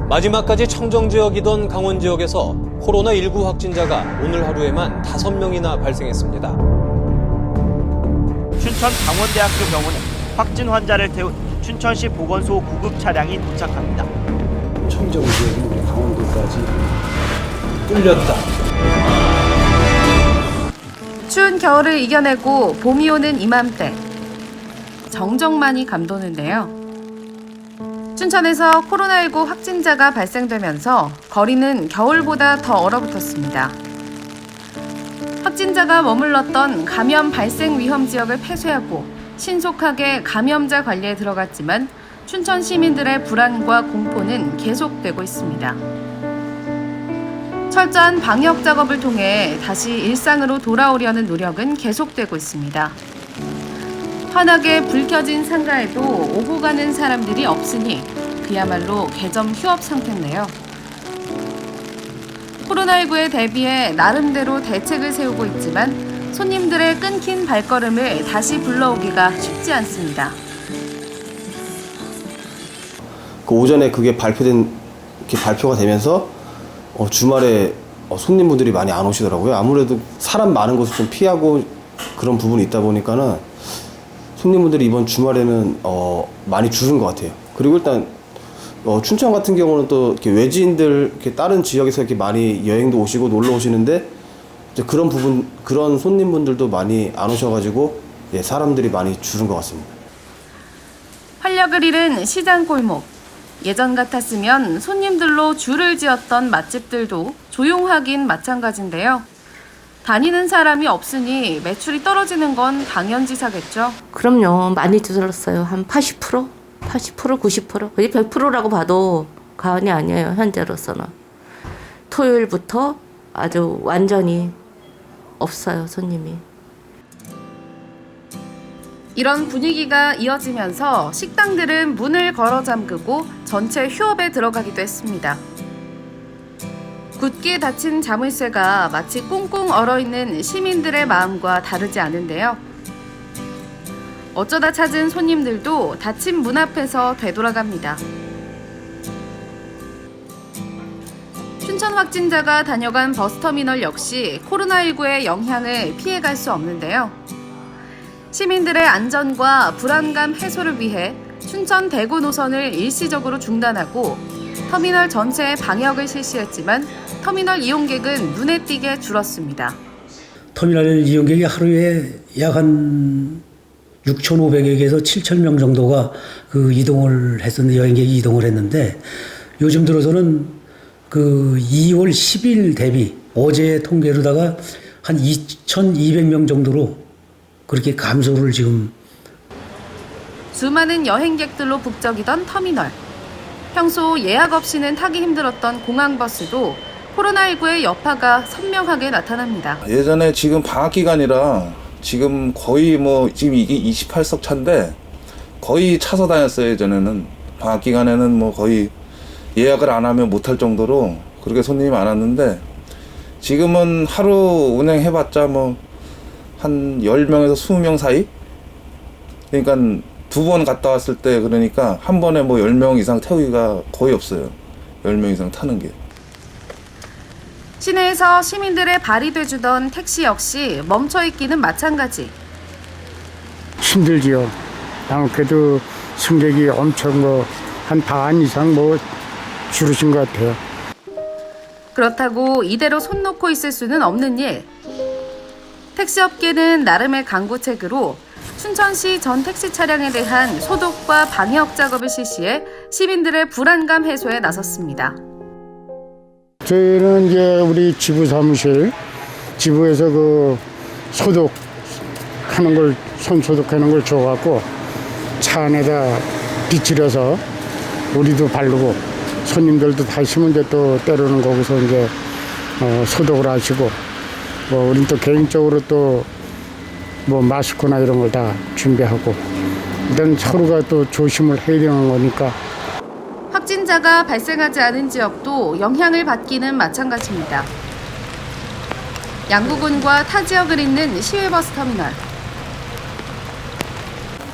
마지막까지 청정지역이던 강원 지역에서 코로나19 확진자가 오늘 하루에만 5명이나 발생했습니다. 춘천 강원대학교 병원에 확진 환자를 태운 춘천시 보건소 구급 차량이 도착합니다. 청정지역인 우리 강원도 지금까지 뚫렸다. 추운 겨울을 이겨내고 봄이 오는 이맘때 정적만이 감도는데요. 춘천에서 코로나19 확진자가 발생되면서 거리는 겨울보다 더 얼어붙었습니다. 확진자가 머물렀던 감염 발생 위험 지역을 폐쇄하고 신속하게 감염자 관리에 들어갔지만 춘천 시민들의 불안과 공포는 계속되고 있습니다. 철저한 방역 작업을 통해 다시 일상으로 돌아오려는 노력은 계속되고 있습니다. 환하게 불 켜진 상가에도 오고 가는 사람들이 없으니 그야말로 개점 휴업 상태인데요. 코로나19에 대비해 나름대로 대책을 세우고 있지만 손님들의 끊긴 발걸음을 다시 불러오기가 쉽지 않습니다. 그 오전에 그게 발표가 되면서 주말에 손님분들이 많이 안 오시더라고요. 아무래도 사람 많은 곳을 좀 피하고 그런 부분이 있다 보니까는 손님분들이 이번 주말에는 많이 줄은 것 같아요. 그리고 일단 춘천 같은 경우는 또 이렇게 외지인들 이렇게 다른 지역에서 이렇게 많이 여행도 오시고 놀러 오시는데 이제 그런 손님분들도 많이 안 오셔가지고 사람들이 많이 줄은 것 같습니다. 활력을 잃은 시장 골목. 예전 같았으면 손님들로 줄을 지었던 맛집들도 조용하긴 마찬가지인데요. 다니는 사람이 없으니 매출이 떨어지는 건 당연지사겠죠. 그럼요. 많이 줄었어요. 한 80%? 80%, 90%? 거의 100%라고 봐도 과언이 아니에요. 현재로서는. 토요일부터 아주 완전히 없어요. 손님이. 이런 분위기가 이어지면서 식당들은 문을 걸어 잠그고 전체 휴업에 들어가기도 했습니다. 굳게 닫힌 자물쇠가 마치 꽁꽁 얼어있는 시민들의 마음과 다르지 않은데요. 어쩌다 찾은 손님들도 닫힌 문 앞에서 되돌아갑니다. 춘천 확진자가 다녀간 버스터미널 역시 코로나19의 영향을 피해갈 수 없는데요. 시민들의 안전과 불안감 해소를 위해 춘천 대구 노선을 일시적으로 중단하고 터미널 전체에 방역을 실시했지만 터미널 이용객은 눈에 띄게 줄었습니다. 터미널 이용객이 하루에 약 한 6,500에서 7,000명 정도가 그 이동을 했었는데, 여행객이 이동을 했는데, 요즘 들어서는 그 2월 10일 대비 어제 통계로다가 한 2,200명 정도로 그렇게 감소를 지금. 수많은 여행객들로 북적이던 터미널. 평소 예약 없이는 타기 힘들었던 공항버스도 코로나19의 여파가 선명하게 나타납니다. 예전에 지금 방학 기간이라 지금 거의 지금 이게 28석 차인데 거의 차서 다녔어요. 예전에는 방학 기간에는 거의 예약을 안 하면 못할 정도로 그렇게 손님이 많았는데 지금은 하루 운행해봤자 한 10명에서 20명 사이? 그러니까 두 번 갔다 왔을 때 그러니까 한 번에 10명 이상 태우기가 거의 없어요. 10명 이상 타는 게. 시내에서 시민들의 발이 돼주던 택시 역시 멈춰있기는 마찬가지. 힘들지요. 그래도 승객이 엄청 한 반 이상 줄으신 것 같아요. 그렇다고 이대로 손 놓고 있을 수는 없는 일. 택시업계는 나름의 강구책으로 춘천시 전 택시 차량에 대한 소독과 방역 작업을 실시해 시민들의 불안감 해소에 나섰습니다. 저희는 이제 우리 지부 사무실, 지부에서 그 소독하는 걸, 손 소독하는 걸 줘갖고 차 안에다 비치려서 우리도 바르고 손님들도 타시면 이제 또 때로는 거기서 이제 소독을 하시고 우린 또 개인적으로 또 마스크나 이런 걸 다 준비하고 일단 서로가 또 조심을 해야 되는 거니까. 확진자가 발생하지 않은 지역도 영향을 받기는 마찬가지입니다. 양구군과 타 지역을 잇는 시외버스 터미널.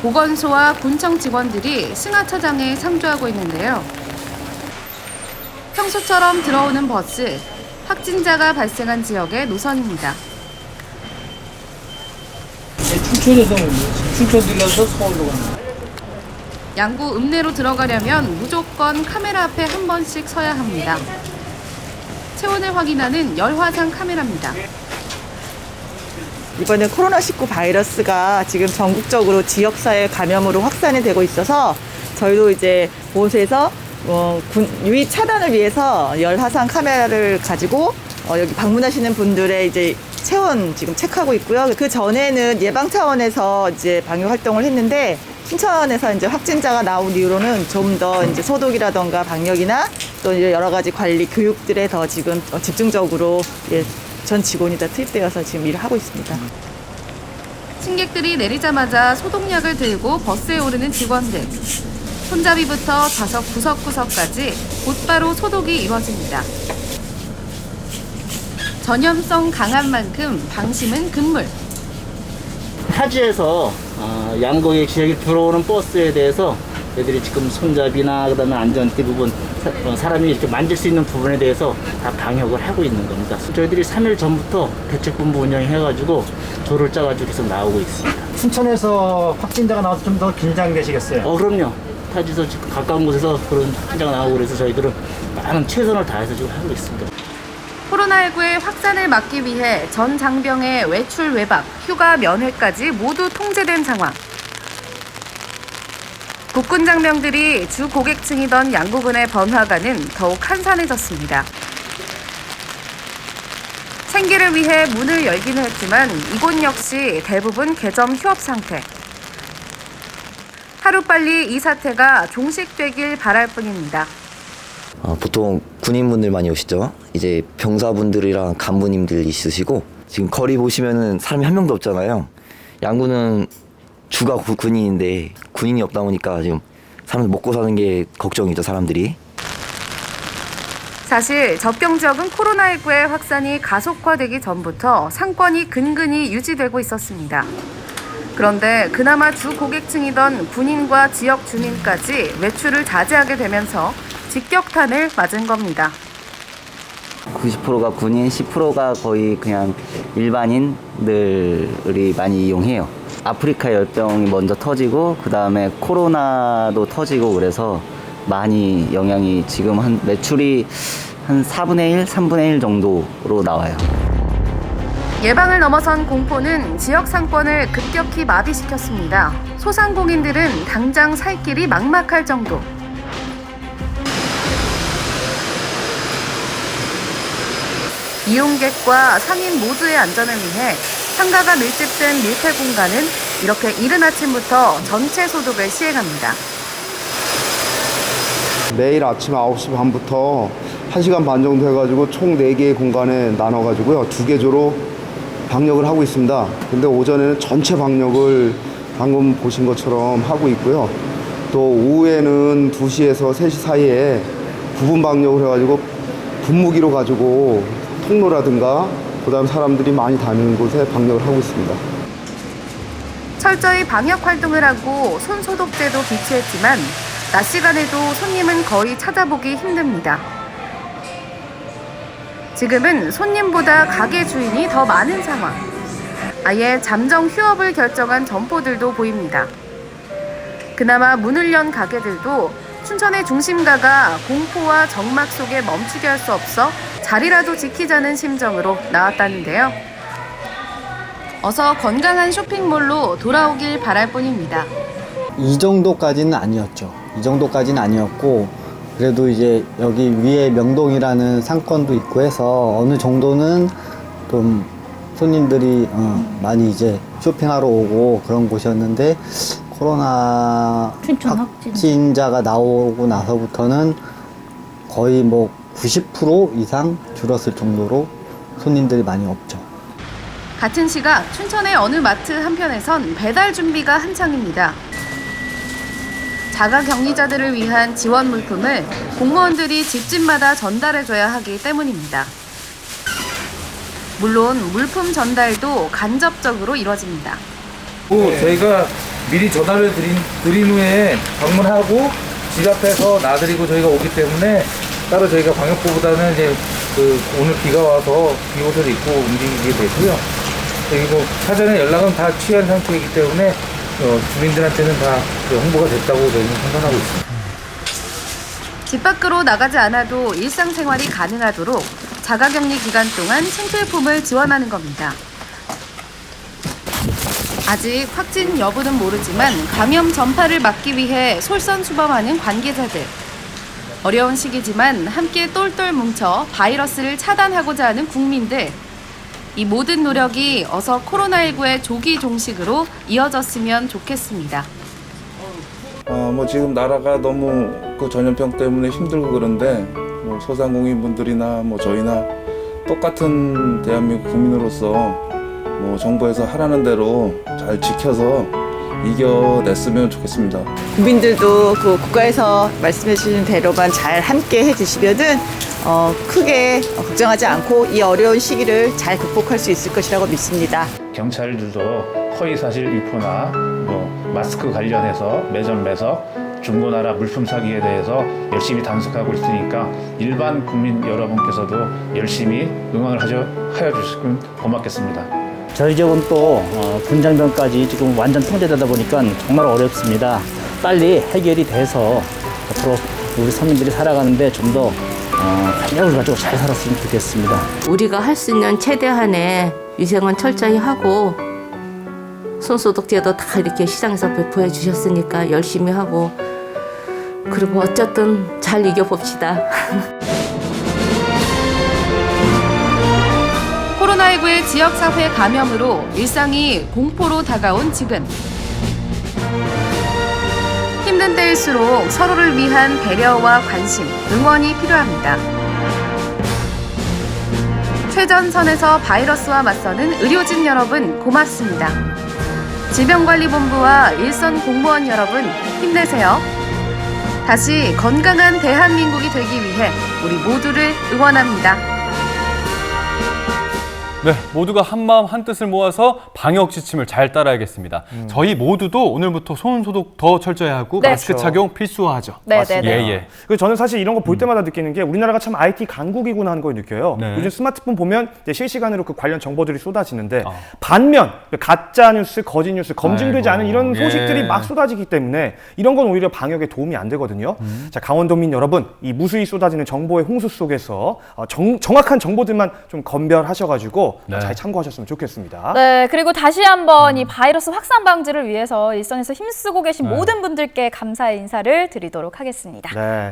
보건소와 군청 직원들이 승하차장에 상주하고 있는데요. 평소처럼 들어오는 버스, 확진자가 발생한 지역의 노선입니다. 춘천에서 춘천 들려서 서울로 갑니다. 양구 읍내로 들어가려면 무조건 카메라 앞에 한 번씩 서야 합니다. 체온을 확인하는 열화상 카메라입니다. 이번에 코로나19 바이러스가 지금 전국적으로 지역사회 감염으로 확산이 되고 있어서 저희도 이제 보호소에서 유입 차단을 위해서 열화상 카메라를 가지고 여기 방문하시는 분들의 이제 체온 지금 체크하고 있고요. 그 전에는 예방 차원에서 이제 방역 활동을 했는데 신천에서 이제 확진자가 나온 이후로는 좀 더 이제 소독이라던가 방역이나 또 이제 여러 가지 관리 교육들에 더 지금 집중적으로 전 직원이 다 투입되어서 지금 일을 하고 있습니다. 승객들이 내리자마자 소독약을 들고 버스에 오르는 직원들. 손잡이부터 좌석 구석구석까지 곧바로 소독이 이뤄집니다. 전염성 강한 만큼 방심은 금물. 타지에서 양고객 지역에 들어오는 버스에 대해서 애들이 지금 손잡이나 그다음에 안전띠 부분 사람이 이렇게 만질 수 있는 부분에 대해서 다 방역을 하고 있는 겁니다. 저희들이 3일 전부터 대책본부 운영해가지고 조를 짜가지고 계속 나오고 있습니다. 춘천에서 확진자가 나와서 좀 더 긴장되시겠어요? 그럼요. 타지에서 지금 가까운 곳에서 그런 환자가 나오고 그래서 저희들은 많은 최선을 다해서 지금 하고 있습니다. 코로나19의 확산을 막기 위해 전 장병의 외출 외박, 휴가 면회까지 모두 통제된 상황. 국군 장병들이 주 고객층이던 양구군의 번화가는 더욱 한산해졌습니다. 생계를 위해 문을 열기는 했지만 이곳 역시 대부분 개점 휴업 상태. 하루빨리 이 사태가 종식되길 바랄 뿐입니다. 보통 군인분들 많이 오시죠. 이제 병사분들이랑 간부님들 있으시고 지금 거리 보시면은 사람이 한 명도 없잖아요. 양구는 주가 군인인데 군인이 없다 보니까 지금 사람들 먹고 사는 게 걱정이죠, 사람들이. 사실 접경 지역은 코로나19의 확산이 가속화되기 전부터 상권이 근근히 유지되고 있었습니다. 그런데 그나마 주 고객층이던 군인과 지역 주민까지 외출을 자제하게 되면서 직격탄을 맞은 겁니다. 90%가 군인, 10%가 거의 그냥 일반인들이 많이 이용해요. 아프리카 열병이 먼저 터지고 그 다음에 코로나도 터지고 그래서 많이 영향이 지금 한 매출이 한 4분의 1, 3분의 1 정도로 나와요. 예방을 넘어선 공포는 지역 상권을 급격히 마비시켰습니다. 소상공인들은 당장 살 길이 막막할 정도. 이용객과 상인 모두의 안전을 위해 상가가 밀집된 밀폐 공간은 이렇게 이른 아침부터 전체 소독을 시행합니다. 매일 아침 9시 반부터 1시간 반 정도 해가지고 총 4개의 공간에 나눠가지고요. 2개 조로 방역을 하고 있습니다. 근데 오전에는 전체 방역을 방금 보신 것처럼 하고 있고요. 또 오후에는 2시에서 3시 사이에 부분 방역을 해가지고 분무기로 가지고 통로라든가 그다음 사람들이 많이 다니는 곳에 방역을 하고 있습니다. 철저히 방역 활동을 하고 손 소독제도 비치했지만 낮 시간에도 손님은 거의 찾아보기 힘듭니다. 지금은 손님보다 가게 주인이 더 많은 상황. 아예 잠정 휴업을 결정한 점포들도 보입니다. 그나마 문을 연 가게들도 춘천의 중심가가 공포와 적막 속에 멈추게 할 수 없어 자리라도 지키자는 심정으로 나왔다는데요. 어서 건강한 쇼핑몰로 돌아오길 바랄 뿐입니다. 이 정도까지는 아니었죠. 이 정도까지는 아니었고 그래도 이제 여기 위에 명동이라는 상권도 있고 해서 어느 정도는 좀 손님들이 많이 이제 쇼핑하러 오고 그런 곳이었는데 코로나 확진자가 나오고 나서부터는 거의 뭐 90% 이상 줄었을 정도로 손님들이 많이 없죠. 같은 시각 춘천의 어느 마트 한편에선 배달 준비가 한창입니다. 자가격리자들을 위한 지원 물품을 공무원들이 집집마다 전달해줘야 하기 때문입니다. 물론 물품 전달도 간접적으로 이루어집니다. 저희가 미리 전화를 드린 후에 방문하고 집 앞에서 놔드리고 저희가 오기 때문에 따로 저희가 방역부보다는 이제 오늘 비가 와서 비옷을 입고 움직이게 되고요. 그리고 사전에 연락은 다 취한 상태이기 때문에 주민들한테는 다 홍보가 됐다고 저희는 판단하고 있습니다. 집 밖으로 나가지 않아도 일상생활이 가능하도록 자가격리 기간 동안 생필품을 지원하는 겁니다. 아직 확진 여부는 모르지만 감염 전파를 막기 위해 솔선수범하는 관계자들. 어려운 시기지만 함께 똘똘 뭉쳐 바이러스를 차단하고자 하는 국민들. 이 모든 노력이 어서 코로나19의 조기 종식으로 이어졌으면 좋겠습니다. 뭐 지금 나라가 너무 그 전염병 때문에 힘들고 그런데 뭐 소상공인분들이나 뭐 저희나 똑같은 대한민국 국민으로서 뭐 정부에서 하라는 대로 잘 지켜서 이겨냈으면 좋겠습니다. 국민들도 그 국가에서 말씀해 주신 대로만 잘 함께 해주시면은 크게 걱정하지 않고 이 어려운 시기를 잘 극복할 수 있을 것이라고 믿습니다. 경찰들도 허위사실 유포나 뭐 마스크 관련해서 매점 매석, 중고나라 물품 사기에 대해서 열심히 단속하고 있으니까 일반 국민 여러분께서도 열심히 응원을 하여 주시면 고맙겠습니다. 저희 지역은 또 분장병까지 지금 완전 통제되다 보니까 정말 어렵습니다. 빨리 해결이 돼서 앞으로 우리 서민들이 살아가는데 좀 더 활력을 가지고 잘 살았으면 좋겠습니다. 우리가 할 수 있는 최대한의 위생은 철저히 하고 손소독제도 다 이렇게 시장에서 배포해 주셨으니까 열심히 하고 그리고 어쨌든 잘 이겨봅시다. 코로나19의 지역사회 감염으로 일상이 공포로 다가온 지금. 힘든 때일수록 서로를 위한 배려와 관심, 응원이 필요합니다. 최전선에서 바이러스와 맞서는 의료진 여러분 고맙습니다. 질병관리본부와 일선 공무원 여러분 힘내세요. 다시 건강한 대한민국이 되기 위해 우리 모두를 응원합니다. 네, 모두가 한마음 한뜻을 모아서 방역 지침을 잘 따라야겠습니다. 저희 모두도 오늘부터 손 소독 더 철저히 하고 네. 마스크 그렇죠. 착용 필수화하죠. 네, 맞습니다. 네, 네. 예. 그래서 저는 사실 이런 거 볼 때마다 느끼는 게 우리나라가 참 IT 강국이구나 하는 걸 느껴요. 네. 요즘 스마트폰 보면 이제 실시간으로 그 관련 정보들이 쏟아지는데 반면 가짜 뉴스, 거짓 뉴스, 검증되지 않은 이런 소식들이 예. 막 쏟아지기 때문에 이런 건 오히려 방역에 도움이 안 되거든요. 자, 강원도민 여러분, 이 무수히 쏟아지는 정보의 홍수 속에서 정확한 정보들만 좀 건별하셔가지고 잘 참고하셨으면 좋겠습니다. 네, 그리고 다시 한번 이 바이러스 확산 방지를 위해서 일선에서 힘쓰고 계신 모든 분들께 감사의 인사를 드리도록 하겠습니다.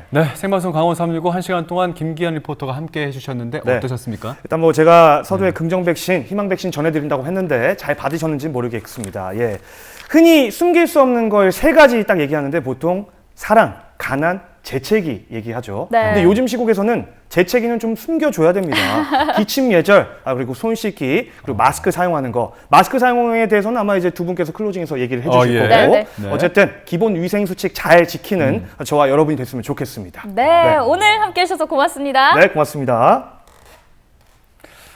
네, 생방송 강원 365 1시간 동안 김기현 리포터가 함께 해주셨는데 네. 어떠셨습니까? 일단 뭐 제가 서두에 긍정 백신, 희망 백신 전해드린다고 했는데 잘 받으셨는지 모르겠습니다. 예, 흔히 숨길 수 없는 걸 3가지 딱 얘기하는데 보통 사랑, 가난, 재채기 얘기하죠. 네. 근데 요즘 시국에서는 재채기는 좀 숨겨줘야 됩니다. 기침 예절, 그리고 손 씻기, 그리고 마스크 사용하는 거. 마스크 사용에 대해서는 아마 이제 두 분께서 클로징에서 얘기를 해주실 예. 거고. 네. 어쨌든 기본 위생 수칙 잘 지키는 저와 여러분이 됐으면 좋겠습니다. 네, 오늘 함께 해주셔서 고맙습니다. 네, 고맙습니다.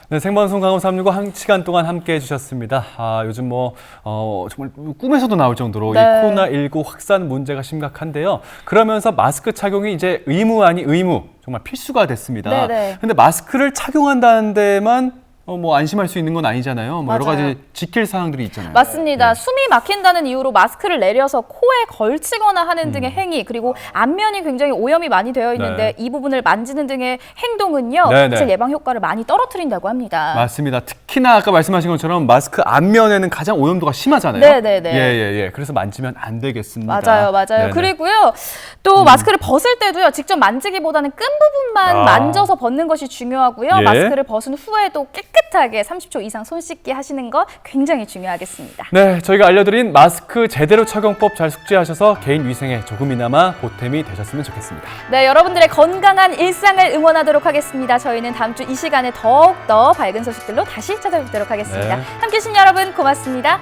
네, 생방송 강원 365 1시간 동안 함께 해주셨습니다. 요즘 정말 꿈에서도 나올 정도로 네. 이 코로나19 확산 문제가 심각한데요. 그러면서 마스크 착용이 이제 의무 아닌 의무, 정말 필수가 됐습니다. 네네. 근데 마스크를 착용한다는 데만 안심할 수 있는 건 아니잖아요. 여러 맞아요. 가지 지킬 사항들이 있잖아요. 맞습니다. 숨이 막힌다는 이유로 마스크를 내려서 코에 걸치거나 하는 등의 행위, 그리고 안면이 굉장히 오염이 많이 되어 있는데 이 부분을 만지는 등의 행동은요, 사실 예방 효과를 많이 떨어뜨린다고 합니다. 맞습니다. 특히나 아까 말씀하신 것처럼 마스크 앞면에는 가장 오염도가 심하잖아요. 네네네. 예. 그래서 만지면 안 되겠습니다. 맞아요. 네네. 그리고요, 또 마스크를 벗을 때도요, 직접 만지기보다는 끈 부분만 만져서 벗는 것이 중요하고요. 예. 마스크를 벗은 후에도 깨끗하게 30초 이상 손 씻기 하시는 거 굉장히 중요하겠습니다. 네, 저희가 알려드린 마스크 제대로 착용법 잘 숙지하셔서 개인 위생에 조금이나마 보탬이 되셨으면 좋겠습니다. 네, 여러분들의 건강한 일상을 응원하도록 하겠습니다. 저희는 다음 주 이 시간에 더욱더 밝은 소식들로 다시 찾아뵙도록 하겠습니다. 네. 함께해 주신 여러분 고맙습니다.